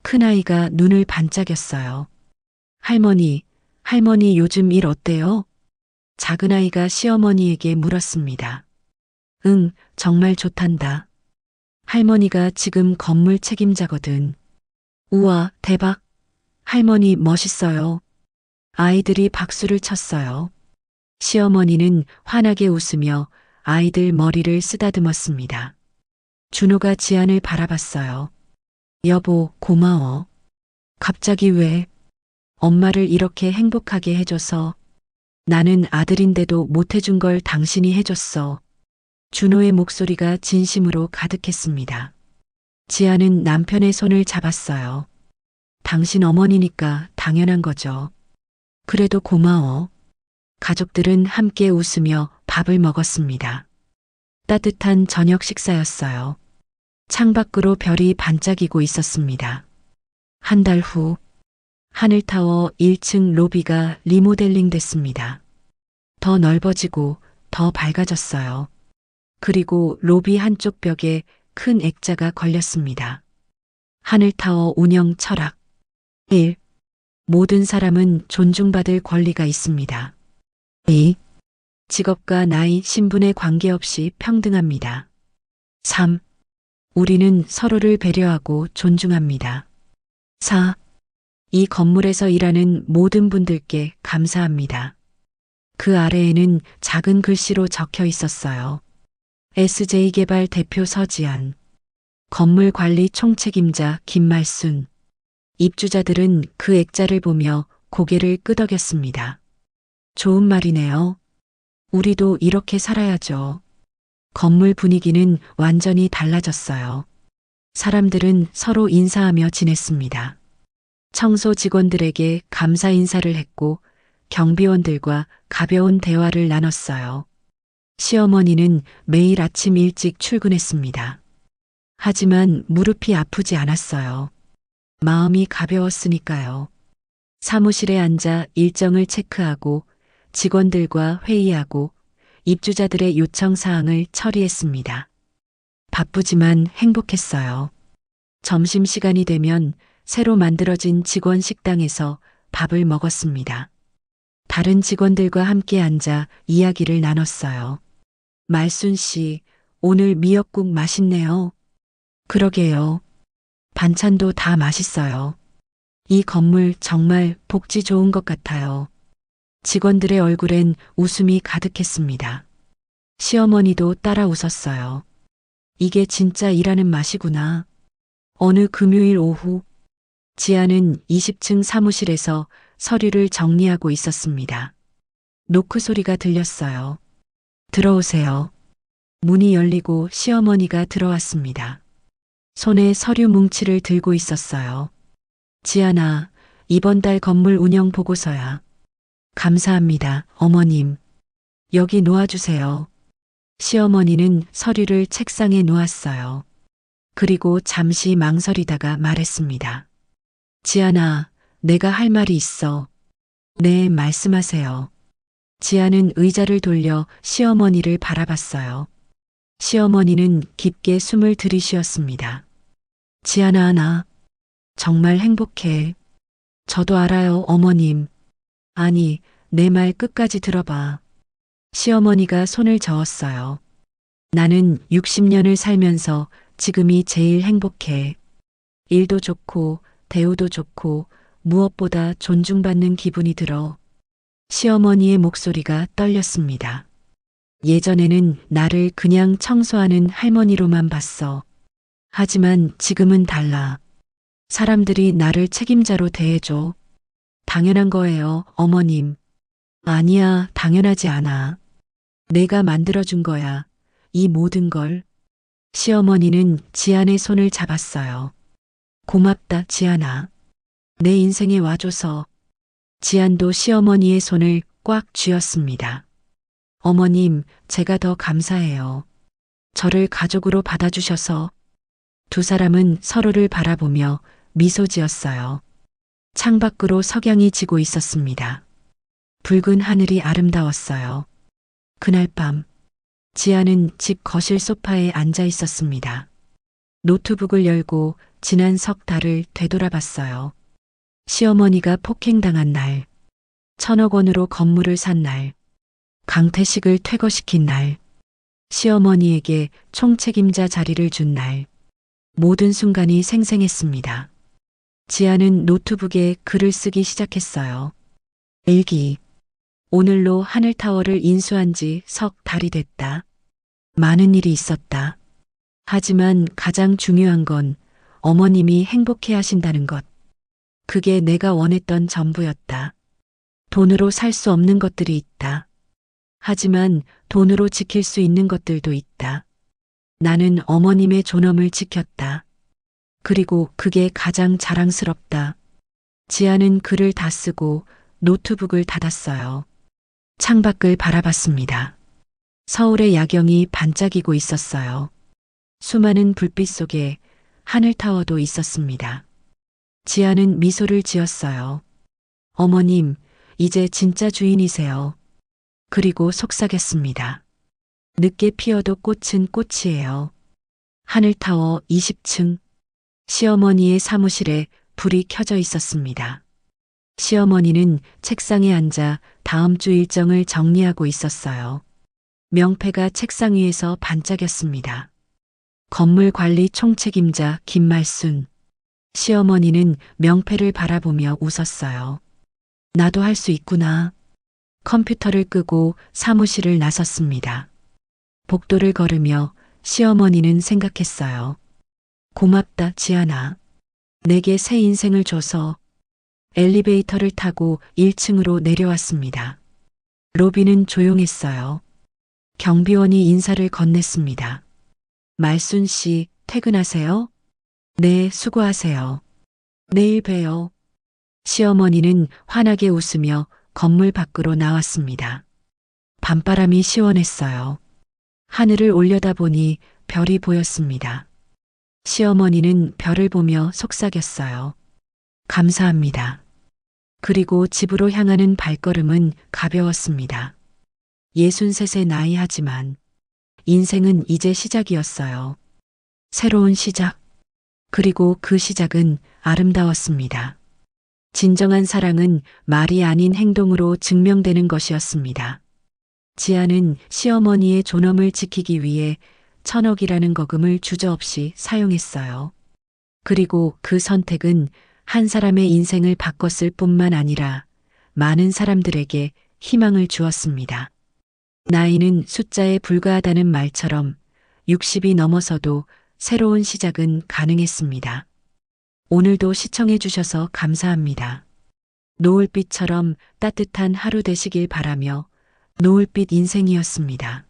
큰아이가 눈을 반짝였어요. 할머니 요즘 일 어때요? 작은아이가 시어머니에게 물었습니다. 응, 정말 좋단다. 할머니가 지금 건물 책임자거든. 우와, 대박. 할머니 멋있어요. 아이들이 박수를 쳤어요. 시어머니는 환하게 웃으며 아이들 머리를 쓰다듬었습니다. 준호가 지안을 바라봤어요. 여보, 고마워. 갑자기 왜? 엄마를 이렇게 행복하게 해줘서. 나는 아들인데도 못해준 걸 당신이 해줬어. 준호의 목소리가 진심으로 가득했습니다. 지안은 남편의 손을 잡았어요. 당신 어머니니까 당연한 거죠. 그래도 고마워. 가족들은 함께 웃으며 밥을 먹었습니다. 따뜻한 저녁 식사였어요. 창밖으로 별이 반짝이고 있었습니다. 한 달 후, 하늘타워 1층 로비가 리모델링 됐습니다. 더 넓어지고 더 밝아졌어요. 그리고 로비 한쪽 벽에 큰 액자가 걸렸습니다. 하늘타워 운영 철학 1. 모든 사람은 존중받을 권리가 있습니다. 2. 직업과 나이, 신분에 관계없이 평등합니다. 3. 우리는 서로를 배려하고 존중합니다. 4. 이 건물에서 일하는 모든 분들께 감사합니다. 그 아래에는 작은 글씨로 적혀 있었어요. SJ개발 대표 서지안, 건물관리 총책임자 김말순. 입주자들은 그 액자를 보며 고개를 끄덕였습니다. 좋은 말이네요. 우리도 이렇게 살아야죠. 건물 분위기는 완전히 달라졌어요. 사람들은 서로 인사하며 지냈습니다. 청소 직원들에게 감사 인사를 했고 경비원들과 가벼운 대화를 나눴어요. 시어머니는 매일 아침 일찍 출근했습니다. 하지만 무릎이 아프지 않았어요. 마음이 가벼웠으니까요. 사무실에 앉아 일정을 체크하고 직원들과 회의하고 입주자들의 요청 사항을 처리했습니다. 바쁘지만 행복했어요. 점심시간이 되면 새로 만들어진 직원 식당에서 밥을 먹었습니다. 다른 직원들과 함께 앉아 이야기를 나눴어요. 말순 씨, 오늘 미역국 맛있네요. 그러게요. 반찬도 다 맛있어요. 이 건물 정말 복지 좋은 것 같아요. 직원들의 얼굴엔 웃음이 가득했습니다. 시어머니도 따라 웃었어요. 이게 진짜 일하는 맛이구나. 어느 금요일 오후, 지아는 20층 사무실에서 서류를 정리하고 있었습니다. 노크 소리가 들렸어요. 들어오세요. 문이 열리고 시어머니가 들어왔습니다. 손에 서류 뭉치를 들고 있었어요. 지아나, 이번 달 건물 운영 보고서야. 감사합니다, 어머님. 여기 놓아주세요. 시어머니는 서류를 책상에 놓았어요. 그리고 잠시 망설이다가 말했습니다. 지아나, 내가 할 말이 있어. 네, 말씀하세요. 지아는 의자를 돌려 시어머니를 바라봤어요. 시어머니는 깊게 숨을 들이쉬었습니다. 지아나, 나 정말 행복해. 저도 알아요, 어머님. 아니, 내 말 끝까지 들어봐. 시어머니가 손을 저었어요. 나는 60년을 살면서 지금이 제일 행복해. 일도 좋고, 대우도 좋고, 무엇보다 존중받는 기분이 들어. 시어머니의 목소리가 떨렸습니다. 예전에는 나를 그냥 청소하는 할머니로만 봤어. 하지만 지금은 달라. 사람들이 나를 책임자로 대해줘. 당연한 거예요, 어머님. 아니야, 당연하지 않아. 내가 만들어준 거야. 이 모든 걸. 시어머니는 지안의 손을 잡았어요. 고맙다, 지안아. 내 인생에 와줘서. 지안도 시어머니의 손을 꽉 쥐었습니다. 어머님, 제가 더 감사해요. 저를 가족으로 받아주셔서. 두 사람은 서로를 바라보며 미소 지었어요. 창밖으로 석양이 지고 있었습니다. 붉은 하늘이 아름다웠어요. 그날 밤, 지아는 집 거실 소파에 앉아 있었습니다. 노트북을 열고 지난 석 달을 되돌아봤어요. 시어머니가 폭행당한 날, 1,000억 원으로 건물을 산 날, 강태식을 퇴거시킨 날, 시어머니에게 총책임자 자리를 준 날, 모든 순간이 생생했습니다. 지아는 노트북에 글을 쓰기 시작했어요. 일기. 오늘로 하늘타워를 인수한 지 석 달이 됐다. 많은 일이 있었다. 하지만 가장 중요한 건 어머님이 행복해 하신다는 것. 그게 내가 원했던 전부였다. 돈으로 살 수 없는 것들이 있다. 하지만 돈으로 지킬 수 있는 것들도 있다. 나는 어머님의 존엄을 지켰다. 그리고 그게 가장 자랑스럽다. 지아는 글을 다 쓰고 노트북을 닫았어요. 창밖을 바라봤습니다. 서울의 야경이 반짝이고 있었어요. 수많은 불빛 속에 하늘타워도 있었습니다. 지아는 미소를 지었어요. 어머님, 이제 진짜 주인이세요. 그리고 속삭였습니다. 늦게 피어도 꽃은 꽃이에요. 하늘타워 20층. 시어머니의 사무실에 불이 켜져 있었습니다. 시어머니는 책상에 앉아 다음 주 일정을 정리하고 있었어요. 명패가 책상 위에서 반짝였습니다. 건물 관리 총책임자 김말순. 시어머니는 명패를 바라보며 웃었어요. 나도 할 수 있구나. 컴퓨터를 끄고 사무실을 나섰습니다. 복도를 걸으며 시어머니는 생각했어요. 고맙다, 지아나. 내게 새 인생을 줘서. 엘리베이터를 타고 1층으로 내려왔습니다. 로비는 조용했어요. 경비원이 인사를 건넸습니다. 말순 씨, 퇴근하세요? 네, 수고하세요. 내일 봬요. 시어머니는 환하게 웃으며 건물 밖으로 나왔습니다. 밤바람이 시원했어요. 하늘을 올려다보니 별이 보였습니다. 시어머니는 별을 보며 속삭였어요. 감사합니다. 그리고 집으로 향하는 발걸음은 가벼웠습니다. 63의 나이 하지만 인생은 이제 시작이었어요. 새로운 시작. 그리고 그 시작은 아름다웠습니다. 진정한 사랑은 말이 아닌 행동으로 증명되는 것이었습니다. 지아는 시어머니의 존엄을 지키기 위해 1,000억이라는 거금을 주저없이 사용했어요. 그리고 그 선택은 한 사람의 인생을 바꿨을 뿐만 아니라 많은 사람들에게 희망을 주었습니다. 나이는 숫자에 불과하다는 말처럼 60이 넘어서도 새로운 시작은 가능했습니다. 오늘도 시청해 주셔서 감사합니다. 노을빛처럼 따뜻한 하루 되시길 바라며 노을빛 인생이었습니다.